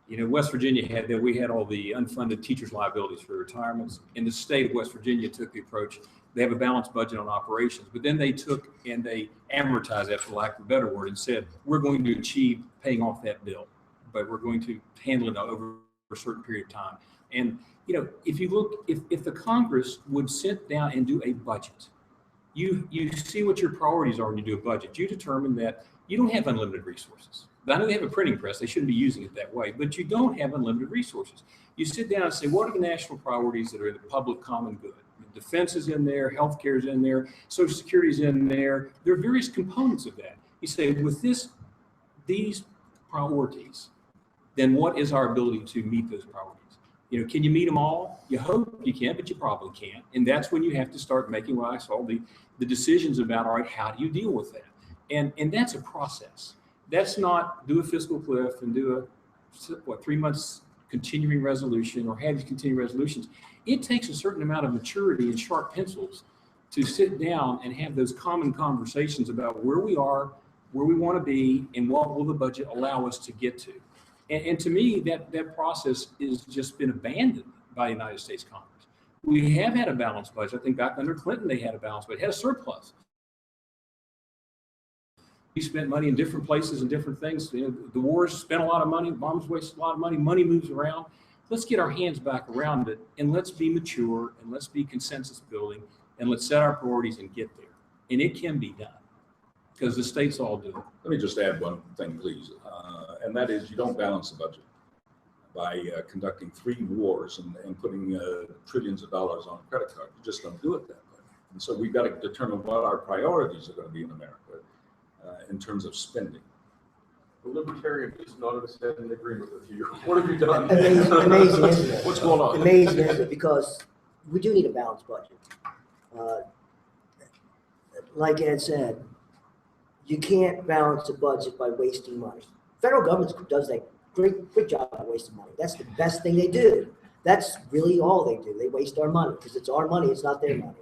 S7: it. West Virginia we had all the unfunded teachers' liabilities for retirements. And the state of West Virginia took the approach, they have a balanced budget on operations, but then they took and they amortized that, for lack of a better word, and said, we're going to achieve paying off that bill, but we're going to handle it over a certain period of time. And, you know, if you look, if the Congress would sit down and do a budget, you see what your priorities are when you do a budget. You determine that you don't have unlimited resources. I know they have a printing press. They shouldn't be using it that way, but you don't have unlimited resources. You sit down and say, what are the national priorities that are the public common good? Defense is in there, healthcare is in there, Social Security is in there. There are various components of that. You say, with these priorities, then what is our ability to meet those priorities? You know, can you meet them all? You hope you can, but you probably can't. And that's when you have to start making what I saw the decisions about, all right, how do you deal with that? And that's a process. That's not do a fiscal cliff and do a 3 months continuing resolution or have these continuing resolutions. It takes a certain amount of maturity and sharp pencils to sit down and have those common conversations about where we are, where we want to be, and what will the budget allow us to get to. And to me, that process has just been abandoned by the United States Congress. We have had a balanced budget. I think back under Clinton, they had a balanced budget, had a surplus. We spent money in different places and different things. You know, the wars spent a lot of money, bombs wasted a lot of money moves around. Let's get our hands back around it, and let's be mature, and let's be consensus building, and let's set our priorities and get there. And it can be done because the states all do it.
S8: Let me just add one thing, please. And that is, you don't balance the budget by conducting 3 wars and putting trillions of dollars on a credit card. You just don't do it that way. And so we've got to determine what our priorities are going to be in America in terms of spending.
S2: The Libertarian is not in agreement with you. What have you done?
S6: Amazing, isn't it?
S2: What's going on?
S6: Amazing, isn't it? Because we do need a balanced budget. Like Ed said, you can't balance a budget by wasting money. Federal government does that great job of wasting money. That's the best thing they do. That's really all they do. They waste our money because it's our money. It's not their money.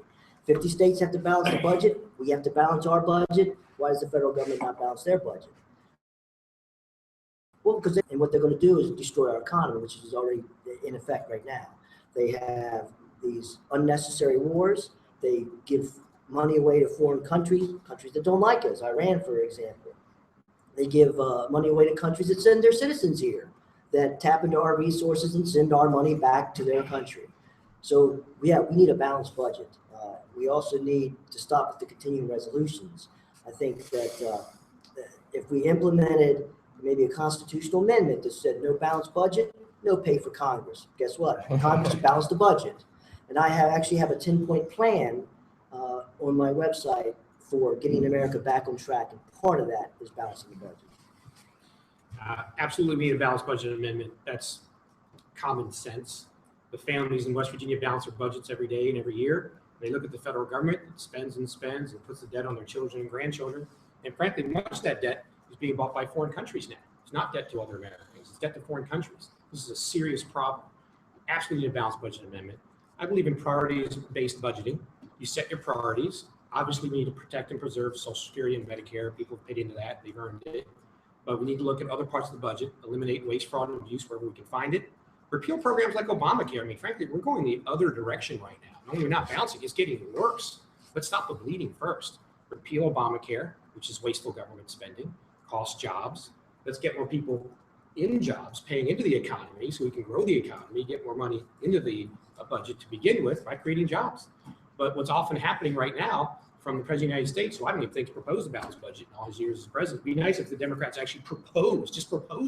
S6: 50 states have to balance the budget. We have to balance our budget. Why does the federal government not balance their budget? Well, because and what they're going to do is destroy our economy, which is already in effect right now. They have these unnecessary wars. They give money away to foreign countries that don't like us, Iran, for example. They give money away to countries that send their citizens here, that tap into our resources and send our money back to their country. So, yeah, we need a balanced budget. We also need to stop with the continuing resolutions. I think that if we implemented maybe a constitutional amendment that said no balanced budget, no pay for Congress. Guess what? Congress should balance the budget. And I actually have a 10-point plan on my website for getting America back on track. And part of that is balancing the budget.
S4: Absolutely need a balanced budget amendment. That's common sense. The families in West Virginia balance their budgets every day and every year. They look at the federal government, it spends and spends and puts the debt on their children and grandchildren. And frankly, much of that debt is being bought by foreign countries now. It's not debt to other Americans, it's debt to foreign countries. This is a serious problem. Absolutely need a balanced budget amendment. I believe in priorities-based budgeting. You set your priorities. Obviously, we need to protect and preserve Social Security and Medicare. People have paid into that, they've earned it. But we need to look at other parts of the budget, eliminate waste, fraud, and abuse wherever we can find it. Repeal programs like Obamacare. I mean, frankly, we're going the other direction right now. Not only we're not bouncing, it's getting worse. Let's stop the bleeding first. Repeal Obamacare, which is wasteful government spending, cost jobs. Let's get more people in jobs, paying into the economy so we can grow the economy, get more money into the budget to begin with by creating jobs. But what's often happening right now from the President of the United States, who I don't even think proposed a balanced budget in all his years as president. It'd be nice if the Democrats actually proposed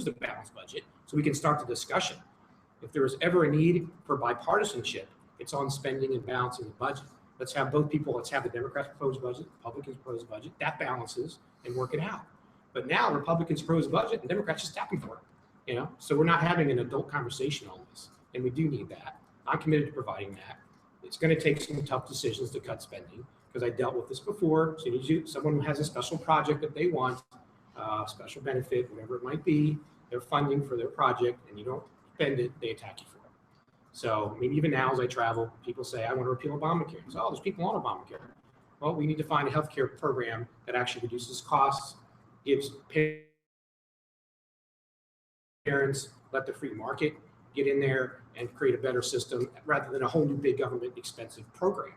S4: a balanced budget so we can start the discussion. If there was ever a need for bipartisanship, it's on spending and balancing the budget. Let's have both people. Let's have the Democrats propose budget, Republicans propose budget. That balances and work it out. But now Republicans propose budget and Democrats just tap them for it. You know, so we're not having an adult conversation on this, and we do need that. I'm committed to providing that. It's going to take some tough decisions to cut spending because I dealt with this before. So you need someone who has a special project that they want, special benefit, whatever it might be. They're funding for their project, and you don't spend it, they attack you for it. So maybe even now as I travel, people say, I want to repeal Obamacare. So, oh, there's people on Obamacare. Well, we need to find a healthcare program that actually reduces costs, gives parents, let the free market get in there and create a better system rather than a whole new big government expensive program.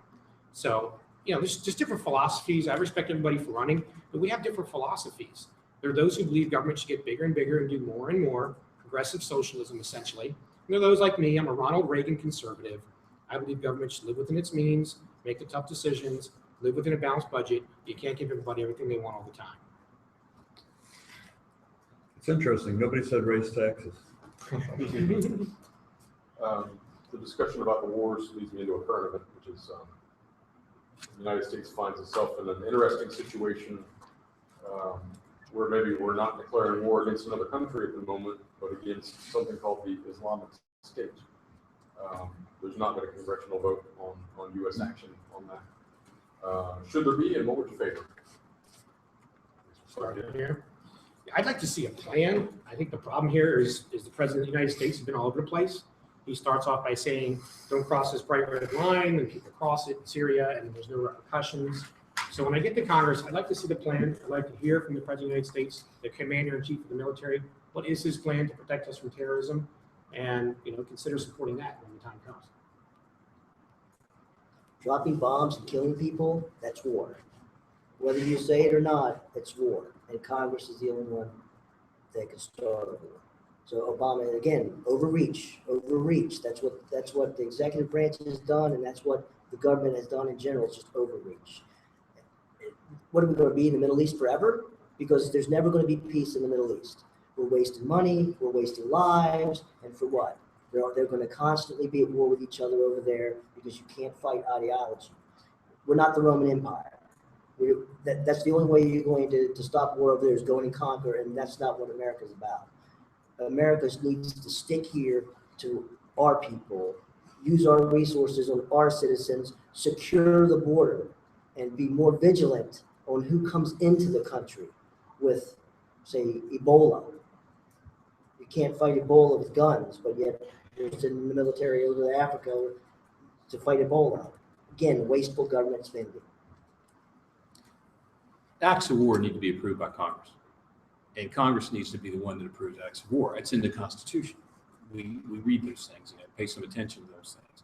S4: So, you know, there's just different philosophies. I respect everybody for running, but we have different philosophies. There are those who believe government should get bigger and bigger and do more and more, progressive socialism essentially. You know, those like me, I'm a Ronald Reagan conservative. I believe government should live within its means, make the tough decisions, live within a balanced budget. You can't give everybody everything they want all the time.
S1: It's interesting. Nobody said raise taxes.
S2: The discussion about the wars leads me into a current event, which is the United States finds itself in an interesting situation where maybe we're not declaring war against another country at the moment, but against something called the Islamic State. There's not been a congressional vote on U.S. action on that. Should there be, and what would you favor?
S4: Start here. I'd like to see a plan. I think the problem here is the president of the United States has been all over the place. He starts off by saying, don't cross this bright red line, and people cross it in Syria, and there's no repercussions. So when I get to Congress, I'd like to see the plan. I'd like to hear from the president of the United States, the commander-in-chief of the military, what is his plan to protect us from terrorism, and consider supporting that when the time comes.
S6: Dropping bombs and killing people, that's war. Whether you say it or not, it's war. And Congress is the only one that can start a war. So Obama, again, overreach. That's what the executive branch has done, and that's what the government has done in general. It's just overreach. What are we going to be in the Middle East forever? Because there's never going to be peace in the Middle East. We're wasting money, we're wasting lives, and for what? They're going to constantly be at war with each other over there because you can't fight ideology. We're not the Roman Empire. That's the only way you're going to stop war over there is go and conquer, and that's not what America's about. America needs to stick here to our people, use our resources on our citizens, secure the border, and be more vigilant on who comes into the country with, say, Ebola. You can't fight Ebola with guns, but yet you're sending the military over to Africa to fight Ebola. Again, wasteful government spending.
S7: Acts of war need to be approved by Congress. And Congress needs to be the one that approves acts of war. It's in the Constitution. We read those things and pay some attention to those things.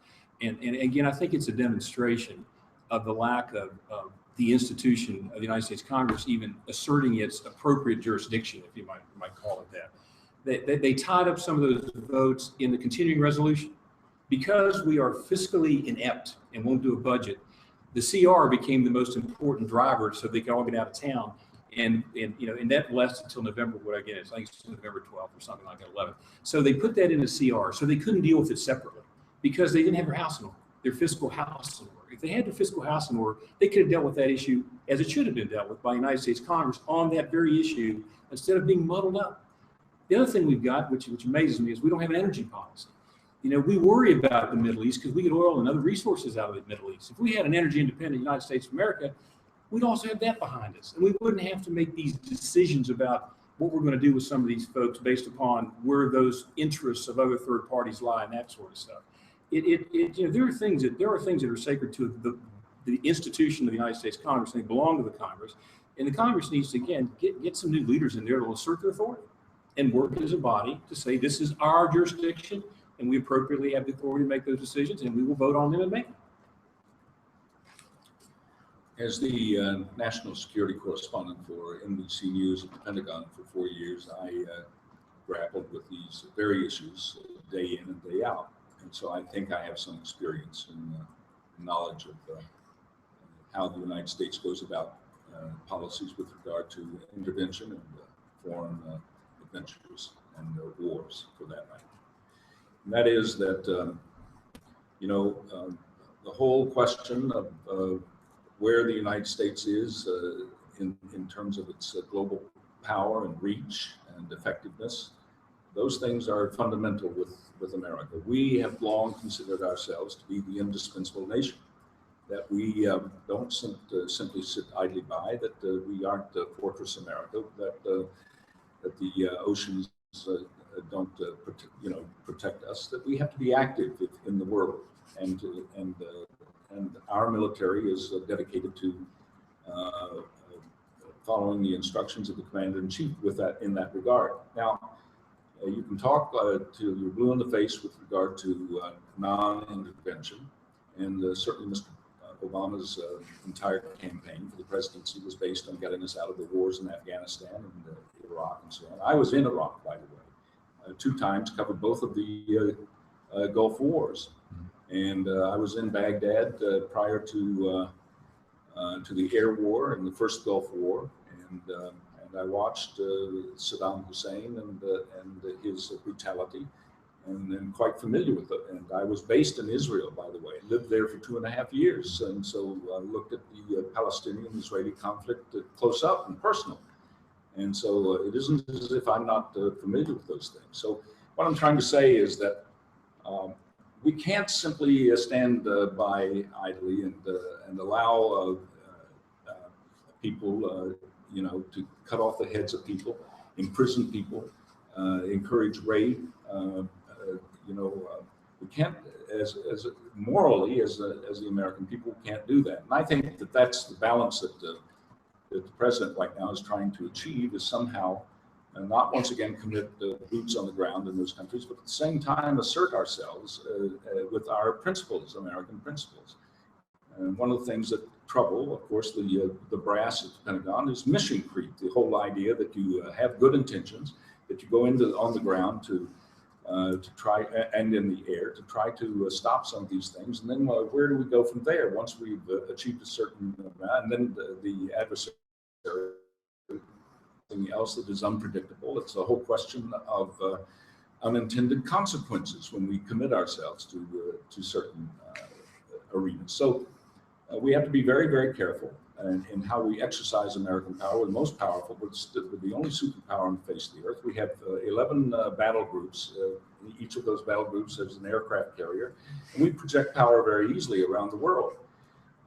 S7: And again, I think it's a demonstration of the lack of the institution of the United States Congress even asserting its appropriate jurisdiction, if you might call it that. They tied up some of those votes in the continuing resolution. Because we are fiscally inept and won't do a budget, the CR became the most important driver so they could all get out of town. And that lasted until November, I think it's November 12th or something like that, 11th. So they put that in the CR. So they couldn't deal with it separately because they didn't have their house in order, their fiscal house in order. If they had their fiscal house in order, they could have dealt with that issue as it should have been dealt with by the United States Congress on that very issue instead of being muddled up. The other thing we've got, which amazes me, is we don't have an energy policy. We worry about the Middle East because we get oil and other resources out of the Middle East. If we had an energy independent United States of America, we'd also have that behind us. And we wouldn't have to make these decisions about what we're going to do with some of these folks based upon where those interests of other third parties lie and that sort of stuff. There are things that are sacred to the institution of the United States Congress, and they belong to the Congress. And the Congress needs to, again, get some new leaders in there to assert their authority and work as a body to say this is our jurisdiction and we appropriately have the authority to make those decisions and we will vote on them and make them.
S8: As the national security correspondent for NBC News at the Pentagon for 4 years, I grappled with these very issues day in and day out. And so I think I have some experience and knowledge of how the United States goes about policies with regard to intervention and foreign adventures and wars, for that matter. And that is that, the whole question of where the United States is in terms of its global power and reach and effectiveness, those things are fundamental with America. We have long considered ourselves to be the indispensable nation, that we don't simply sit idly by, that we aren't Fortress America, that the oceans don't protect us, that we have to be active in the world, and our military is dedicated to following the instructions of the commander-in-chief in that regard. Now, you can talk till you're blue in the face with regard to non-intervention, and certainly Mr. Obama's entire campaign for the presidency was based on getting us out of the wars in Afghanistan and Iraq and so on. I was in Iraq, by the way, 2 times, covered both of the Gulf Wars. And I was in Baghdad prior to the air war and the first Gulf War, and I watched Saddam Hussein and his brutality, and I'm quite familiar with it. And I was based in Israel, by the way, lived there for 2.5 years, and so I looked at the Palestinian-Israeli conflict close up and personal. And so it isn't as if I'm not familiar with those things. So what I'm trying to say is that we can't simply stand by idly and allow people, to cut off the heads of people, imprison people, encourage rape. We can't, as morally as the American people, can't do that. And I think that that's the balance that the president right now is trying to achieve, is somehow not once again commit the boots on the ground in those countries, but at the same time assert ourselves with our principles, American principles. And one of the things that trouble, of course, the brass at the Pentagon is mission creep. The whole idea that you have good intentions, that you go on the ground to try, and in the air, to try to stop some of these things, and then where do we go from there once we've achieved a certain amount, and then the adversary, something else that is unpredictable. It's a whole question of unintended consequences when we commit ourselves to certain arenas. So we have to be very, very careful in how we exercise American power. We're the most powerful, but we're the only superpower on the face of the earth. We have 11 battle groups. Each of those battle groups has an aircraft carrier, and we project power very easily around the world.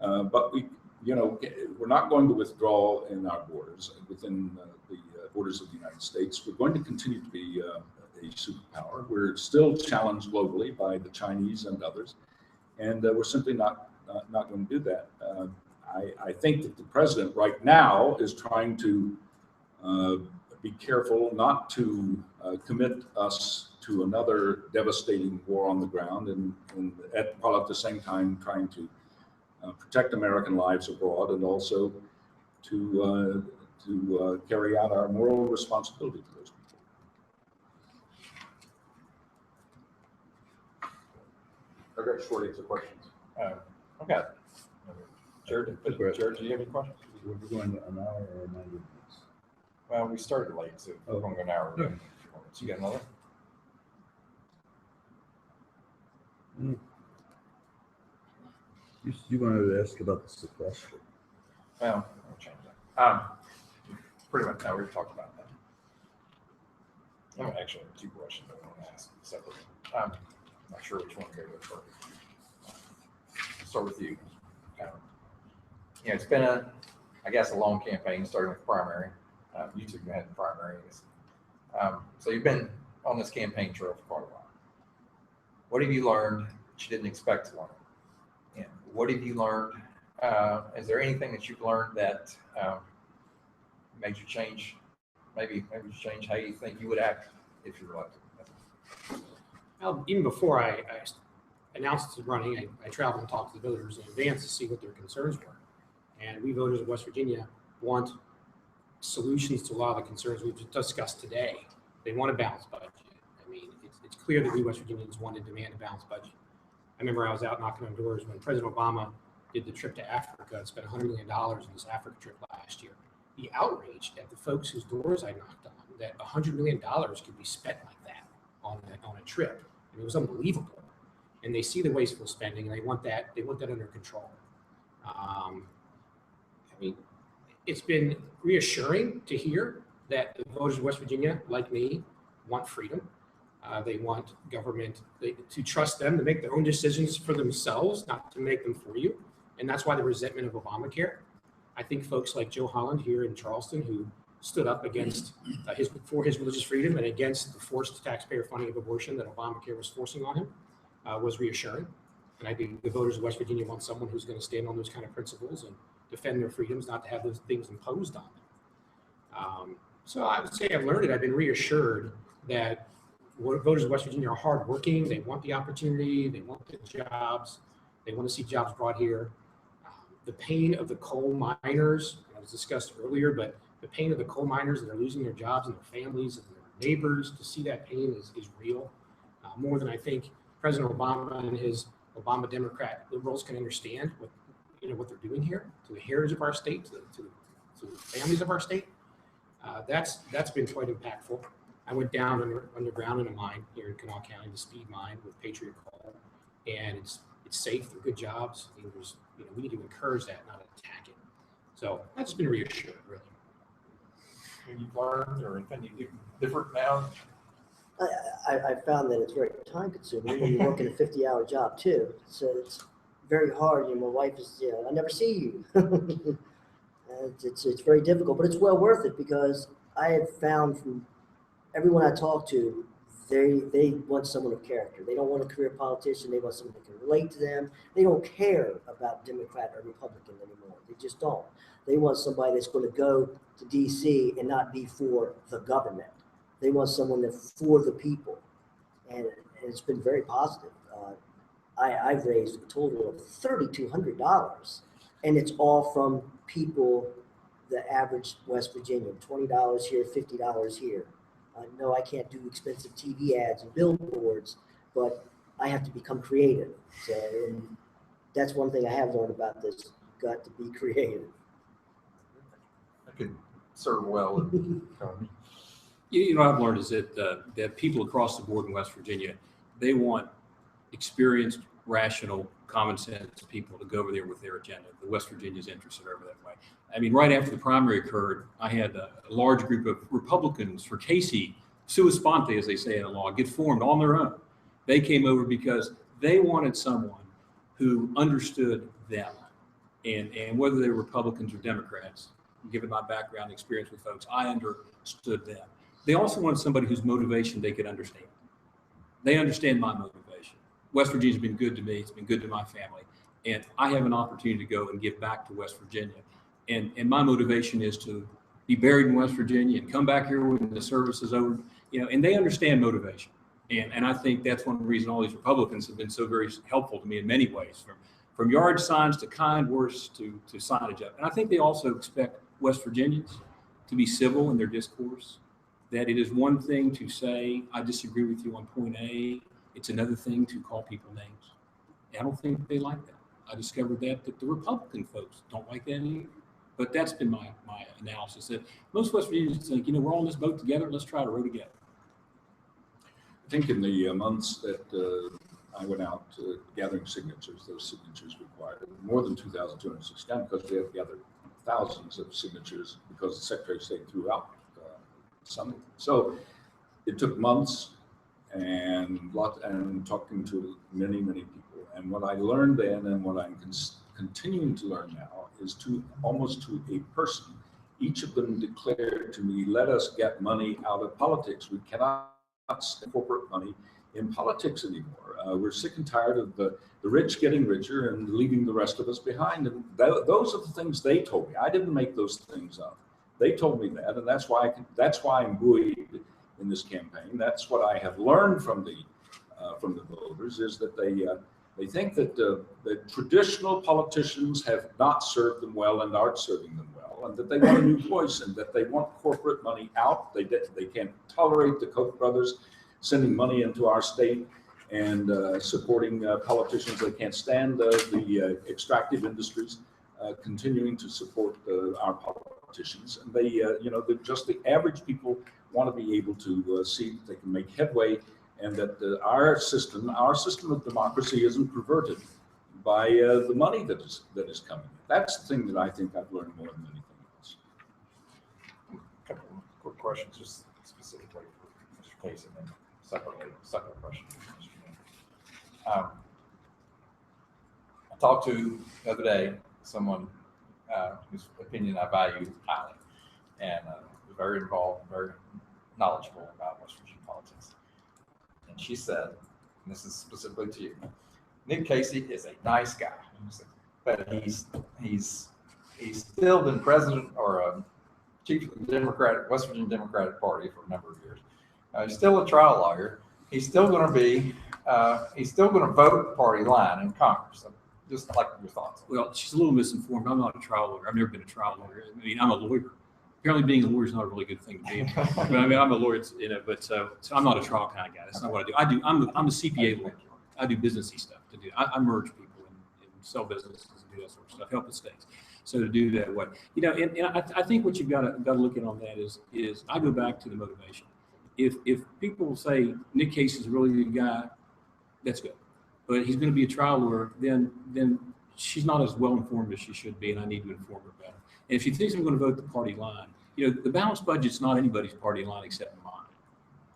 S8: But we're not going to withdraw in our borders, within the borders of the United States. We're going to continue to be a superpower. We're still challenged globally by the Chinese and others, and we're simply not going to do that. I think that the president right now is trying to be careful not to commit us to another devastating war on the ground, and while at the same time trying to protect American lives abroad, and also to carry out our moral responsibility to those people.
S2: I've got short answer questions.
S3: Okay. Jared, do you have any questions?
S1: We're going to an hour or 90 minutes.
S3: Well, we started late, so we're going to go an hour.
S1: Okay.
S3: So you got another?
S1: You wanted to ask about the sequester.
S3: Well, I'll change that. Pretty much now we've talked about that. Oh, actually, two questions I want to ask separately. I'm not sure which one to go with first. Start with you. It's been I guess a long campaign, starting with primary. You two had the primary. So you've been on this campaign trail for quite a while. What have you learned that you didn't expect to learn? And what have you learned? Is there anything that you've learned that made you change, maybe change how you think you would act if you were elected?
S4: Well, even before I announced running, I traveled and talked to the voters in advance to see what their concerns were. And we voters of West Virginia want solutions to a lot of the concerns we've discussed today. They want a balanced budget. I mean, it's clear that we West Virginians want to demand a balanced budget. I remember I was out knocking on doors when President Obama did the trip to Africa and spent $100 million in this Africa trip last year. The outrage at the folks whose doors I knocked on, that $100 million could be spent like that on a trip. And it was unbelievable. And they see the wasteful spending, and they want that under control. I mean, it's been reassuring to hear that the voters of West Virginia, like me, want freedom. They want government to trust them to make their own decisions for themselves, not to make them for you. And that's why the resentment of Obamacare. I think folks like Joe Holland here in Charleston, who stood up against for his religious freedom and against the forced taxpayer funding of abortion that Obamacare was forcing on him, was reassuring. And I think the voters of West Virginia want someone who's going to stand on those kind of principles and defend their freedoms, not to have those things imposed on them. So I would say I've learned it. I've been reassured that voters of West Virginia are hardworking. They want the opportunity. They want the jobs. They want to see jobs brought here. The pain of the coal miners, that was discussed earlier, but the pain of the coal miners that are losing their jobs and their families and their neighbors, to see that pain is real. More than I think President Obama and his Obama Democrat liberals can understand what, what they're doing here to the heritage of our state, to the families of our state. That's been quite impactful. I went down underground in a mine here in Kanawha County, the Speed Mine with Patriot Coal, and it's safe. They're good jobs. I think we need to encourage that, not attack it. So that's been reassuring, really.
S3: When you've learned or anything you do different now?
S6: I found that it's very time consuming when you're working a 50-hour job too. So it's very hard. My wife is, I never see you. It's very difficult, but it's well worth it because I have found from everyone I talk to, they want someone of character. They don't want a career politician. They want someone who can relate to them. They don't care about Democrat or Republican anymore. They just don't. They want somebody that's going to go to D.C. and not be for the government. They want someone that's for the people, and it's been very positive. I've raised a total of $3,200, and it's all from people, the average West Virginian, $20 here, $50 here. No, I can't do expensive TV ads and billboards, but I have to become creative. So and that's one thing I have learned about this. You've got to be creative.
S3: I could serve well.
S7: What I've learned is that people across the board in West Virginia, they want experienced, rational, common sense people to go over there with their agenda. The West Virginians interested over that way. I mean, right after the primary occurred, I had a large group of Republicans for Casey, sua sponte, as they say in the law, get formed on their own. They came over because they wanted someone who understood them. And whether they were Republicans or Democrats, given my background and experience with folks, I understood them. They also wanted somebody whose motivation they could understand. They understand my motivation. West Virginia's been good to me. It's been good to my family. And I have an opportunity to go and give back to West Virginia. And my motivation is to be buried in West Virginia and come back here when the service is over, and they understand motivation. And I think that's one reason all these Republicans have been so very helpful to me in many ways, from yard signs to kind words to signage up. And I think they also expect West Virginians to be civil in their discourse, that it is one thing to say, I disagree with you on point A. It's another thing to call people names. I don't think they like that. I discovered that the Republican folks don't like that either. But that's been my analysis, that most West Virginians think, we're all in this boat together. Let's try to row together.
S8: I think in the months that I went out gathering signatures, those signatures required more than 2,269 because we have gathered thousands of signatures because the Secretary of State threw out some. So it took months and talking to many, many people. And what I learned then and what I'm continuing to learn now is almost to a person. Each of them declared to me, let us get money out of politics. We cannot spend corporate money in politics anymore. We're sick and tired of the rich getting richer and leaving the rest of us behind. And those are the things they told me. I didn't make those things up. They told me that, and that's why I'm buoyed in this campaign. That's what I have learned from the voters, is that they think that traditional politicians have not served them well and aren't serving them well, and that they want a new voice, and that they want corporate money out. They can't tolerate the Koch brothers sending money into our state and supporting politicians. They can't stand the extractive industries continuing to support our politicians. And they, just the average people want to be able to see that they can make headway, and that our system of democracy isn't perverted by the money that is coming. That's the thing that I think I've learned more than anything else.
S3: A couple of quick questions, just specifically for Mr. Case, and then second question for Mr. Mann. I talked to the other day someone whose opinion I value highly, and was very involved, very knowledgeable about West Virginia politics. And she said, and this is specifically to you, Nick Casey is a nice guy, but he's still been president or chief of the West Virginia Democratic Party for a number of years. He's still a trial lawyer. He's still going to be, he's still going to vote party line in Congress. So just like your thoughts.
S7: Well, she's a little misinformed. I'm not a trial lawyer. I've never been a trial lawyer. I mean, I'm a lawyer. Apparently being a lawyer is not a really good thing to be. But I mean, I'm a lawyer, but so I'm not a trial kind of guy. That's not what I do. I'm a CPA lawyer. I do businessy stuff to do. I merge people and sell businesses and do that sort of stuff, help the states. So to do that, and I think what you've got to look at on that is I go back to the motivation. If people say Nick Casey is really a good guy, that's good, but he's going to be a trial lawyer, then she's not as well informed as she should be, and I need to inform her better. And if she thinks I'm going to vote the party line, the balanced budget's not anybody's party line except mine.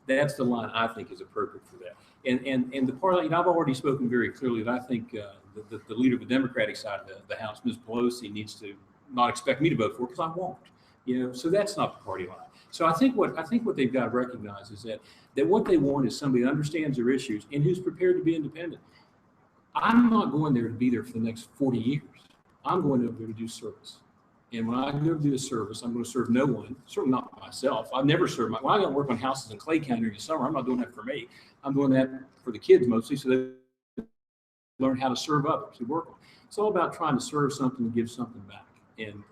S7: That's the line I think is appropriate for that. And the party, I've already spoken very clearly that I think the leader of the Democratic side of the House, Ms. Pelosi, needs to not expect me to vote for it because I won't. So that's not the party line. So I think what they've got to recognize is that what they want is somebody that understands their issues and who's prepared to be independent. I'm not going there to be there for the next 40 years. I'm going over there to do service. And when I go to do a service, I'm going to serve no one, certainly not myself. I've never served when I go to work on houses in Clay County in the summer, I'm not doing that for me. I'm doing that for the kids mostly so they learn how to serve others who work on it. It's all about trying to serve something and give something back. And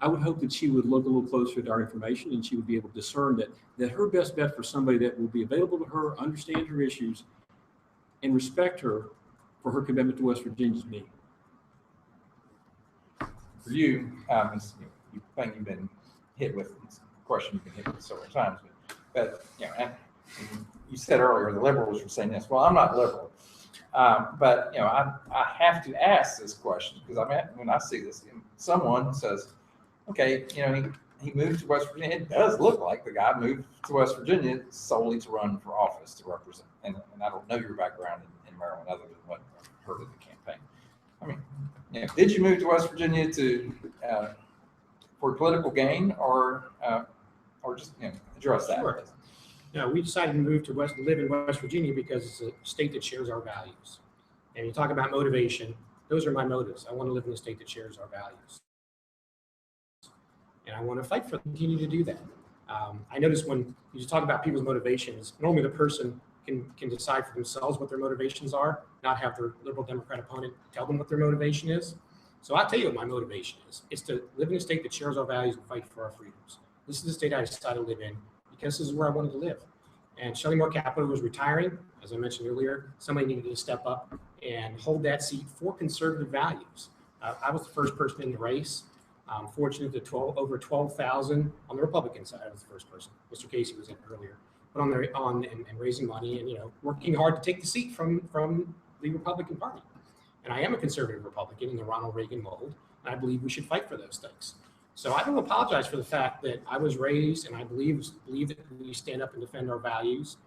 S7: I would hope that she would look a little closer at our information and she would be able to discern that her best bet for somebody that will be available to her, understand her issues, and respect her for her commitment to West Virginia is me.
S3: For you, you think you've been hit with this question, you've been hit with several times, but and you said earlier the liberals were saying this. Well, I'm not liberal, but I have to ask this question because when I see this, someone says, okay, he moved to West Virginia. It does look like the guy moved to West Virginia solely to run for office to represent. And I don't know your background in Maryland other than what I've heard of the campaign. I mean, did you move to West Virginia for political gain or just address that?
S4: Sure. No, we decided to move to live in West Virginia because it's a state that shares our values. And you talk about motivation, those are my motives. I want to live in a state that shares our values. And I want to fight for them, continue to do that. I notice when you talk about people's motivations, normally the person can decide for themselves what their motivations are, not have their liberal Democrat opponent tell them what their motivation is. So I'll tell you what my motivation is. It's to live in a state that shares our values and fight for our freedoms. This is the state I decided to live in because this is where I wanted to live. And Shelley Moore Capito was retiring. As I mentioned earlier, somebody needed to step up and hold that seat for conservative values. I was the first person in the race. I'm fortunate that over 12,000 on the Republican side. I was the first person. Mr. Casey was in earlier, but and raising money and working hard to take the seat from the Republican Party. And I am a conservative Republican in the Ronald Reagan mold, and I believe we should fight for those things. So I don't apologize for the fact that I was raised, and I believe that we stand up and defend our values.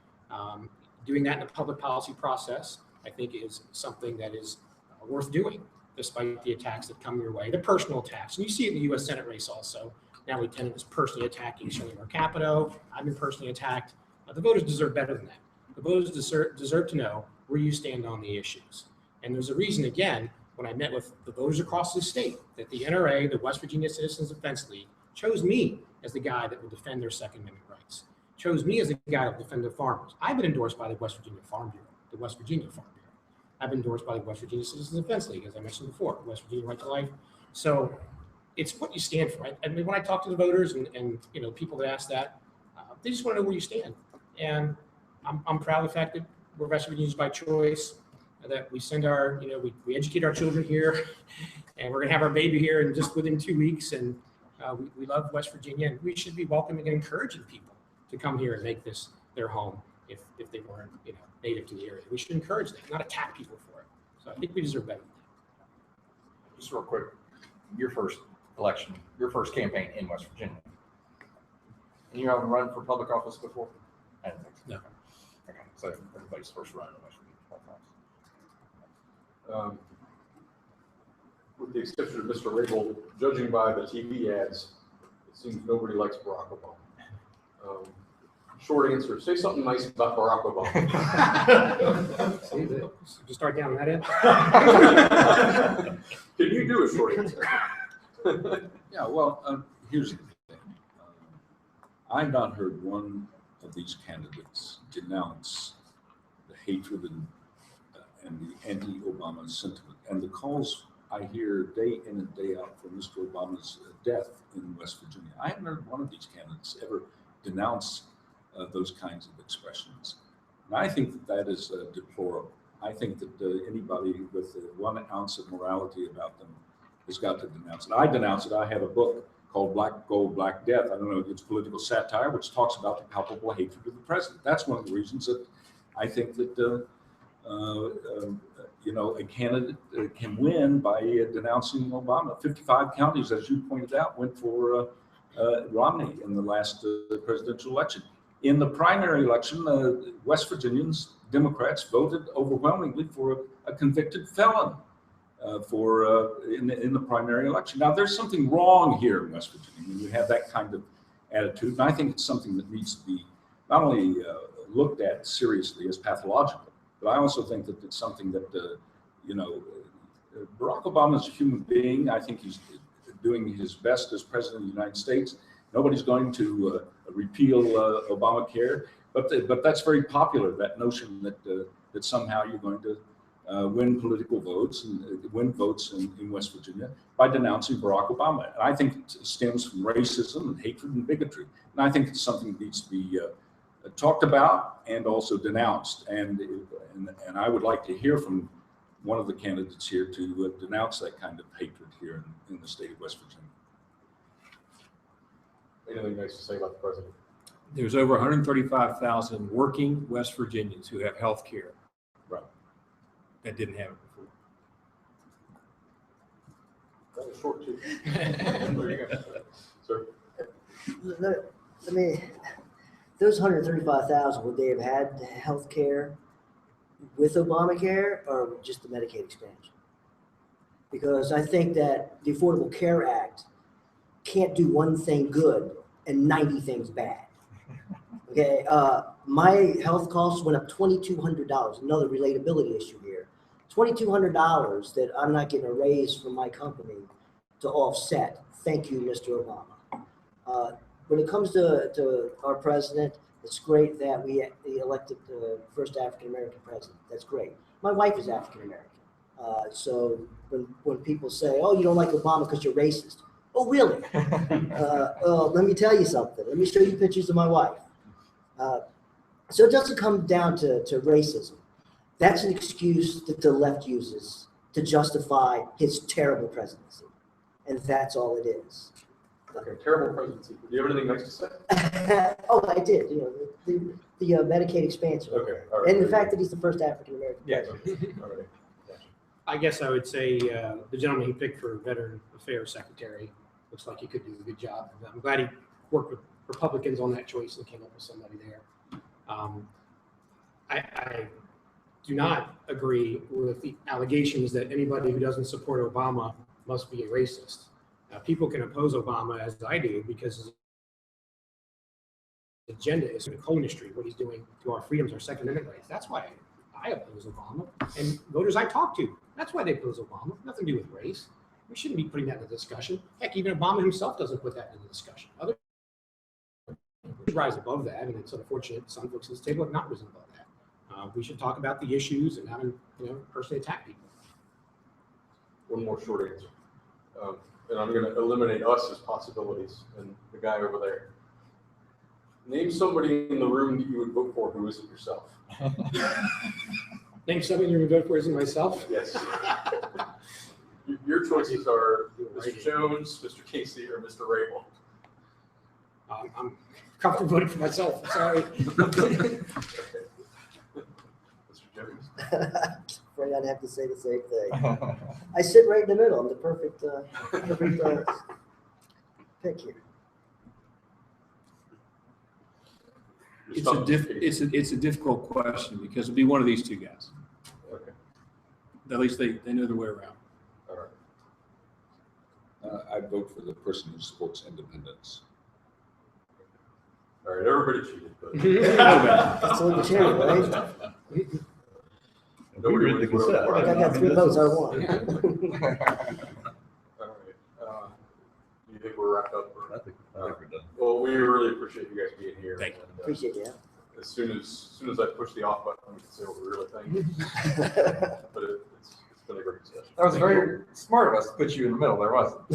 S4: Doing that in a public policy process, I think, is something that is worth doing, despite the attacks that come your way, the personal attacks. And you see it in the U.S. Senate race also. Natalie Tennant is personally attacking Shelley Moore Capito. I've been personally attacked. The voters deserve better than that. The voters deserve to know where you stand on the issues. And there's a reason, again, when I met with the voters across the state, that the NRA, the West Virginia Citizens Defense League, chose me as the guy that will defend their Second Amendment rights, chose me as the guy that will defend their farmers. I've been endorsed by the West Virginia Farm Bureau, the West Virginia Farm Bureau. I've been endorsed by the West Virginia Citizens Defense League, as I mentioned before, West Virginia Right to Life. So it's what you stand for. Right? I mean, when I talk to the voters and people that ask that, they just want to know where you stand. And I'm proud of the fact that we're West Virginians by choice, that we send our, we educate our children here, and we're going to have our baby here in just within 2 weeks. And we love West Virginia, and we should be welcoming and encouraging people to come here and make this their home if they weren't, native to the area. We should encourage that, not attack people for it. So I think we deserve better than that.
S3: Just real quick, your first election, your first campaign in West Virginia. And you haven't run for public office before? I don't think so.
S7: No.
S3: Okay, so everybody's first run in West Virginia.
S2: With the exception of Mr. Rabel, judging by the TV ads, it seems nobody likes Barack Obama. Short answer, say something nice about Barack Obama.
S4: See, just start down that end.
S2: Can you do a short answer?
S8: Yeah, well, here's the thing. I've not heard one of these candidates denounce the hatred and the anti-Obama sentiment. And the calls I hear day in and day out for Mr. Obama's death in West Virginia. I haven't heard one of these candidates ever denounce those kinds of expressions. And I think that is deplorable. I think that anybody with 1 ounce of morality about them has got to denounce it. I denounce it. I have a book called Black Gold, Black Death. I don't know, it's political satire, which talks about the palpable hatred of the president. That's one of the reasons that I think that, a candidate can win by denouncing Obama. 55 counties, as you pointed out, went for Romney in the last presidential election. In the primary election, West Virginians, Democrats voted overwhelmingly for a convicted felon in the primary election. Now, there's something wrong here in West Virginia when you have that kind of attitude, and I think it's something that needs to be not only looked at seriously as pathological, but I also think that it's something that Barack Obama is a human being. I think he's doing his best as president of the United States. Nobody's going to repeal Obamacare, but that's very popular, that notion that somehow you're going to win political votes and win votes in West Virginia by denouncing Barack Obama. And I think it stems from racism and hatred and bigotry. And I think it's something that needs to be talked about and also denounced. And I would like to hear from one of the candidates here to denounce that kind of hatred here in the state of West Virginia.
S2: Anything nice to say about the president?
S7: There's over 135,000 working West Virginians who have health care.
S2: Right.
S7: That didn't have it before.
S2: That was short too. There you go. Sir?
S6: I mean, those 135,000, would they have had health care with Obamacare or just the Medicaid expansion? Because I think that the Affordable Care Act can't do one thing good and 90 things bad. Okay, my health costs went up $2,200. Another relatability issue here. $2,200 that I'm not getting a raise from my company to offset. Thank you, Mr. Obama. When it comes to our president, it's great that we elected the first African-American president. That's great. My wife is African-American. So when people say, oh, you don't like Obama because you're racist. Oh, really? Let me tell you something. Let me show you pictures of my wife. So it doesn't come down to racism. That's an excuse that the left uses to justify his terrible presidency. And that's all it is.
S2: Okay, terrible presidency. Do you have anything nice to say?
S6: Oh, I did. The Medicaid expansion.
S2: Okay. All right.
S6: And the fact that he's the first African-American.
S2: Yes. All right.
S4: I guess I would say the gentleman he picked for Veteran Affairs Secretary looks like he could do a good job. I'm glad he worked with Republicans on that choice and came up with somebody there. I do not agree with the allegations that anybody who doesn't support Obama must be a racist. People can oppose Obama, as I do, because his agenda is the coal industry, what he's doing to our freedoms, our Second Amendment rights. That's why I oppose Obama. And voters I talk to, that's why they oppose Obama. Nothing to do with race. We shouldn't be putting that in the discussion. Heck, even Obama himself doesn't put that in the discussion. Others rise above that, and it's unfortunate some folks at this table have not risen above that. We should talk about the issues and not, personally attack people.
S2: One more short answer. And I'm going to eliminate us as possibilities and the guy over there. Name somebody in the room that you would vote for who isn't yourself.
S4: Name somebody you would vote for isn't myself?
S2: Yes. Your choices are Mr. Jones, Mr. Casey, or Mr. Rabel.
S4: I'm comfortable voting for myself. Sorry.
S2: Mr. Jones.
S6: Afraid I'd have to say the same thing. I sit right in the middle. I'm the perfect pick here.
S7: It's a difficult question because it'd be one of these two guys.
S2: Okay.
S7: At least they know their way around.
S2: All right.
S8: I'd vote for the person who supports independence.
S2: All right. Everybody cheated, but
S6: That's a libertarian, right?
S2: nobody
S1: read the
S2: wins
S1: cassette.
S2: whatever.
S6: I got 3 votes. I won.
S2: All right. Do you think we're wrapped up?
S1: I think we're done.
S2: Well, we really appreciate you guys being here.
S7: Thank you.
S2: And,
S6: Appreciate you.
S2: as soon as I push the off button, we can say what we really think. But it's been a great discussion.
S3: That was very smart of us to put you in the middle. There wasn't.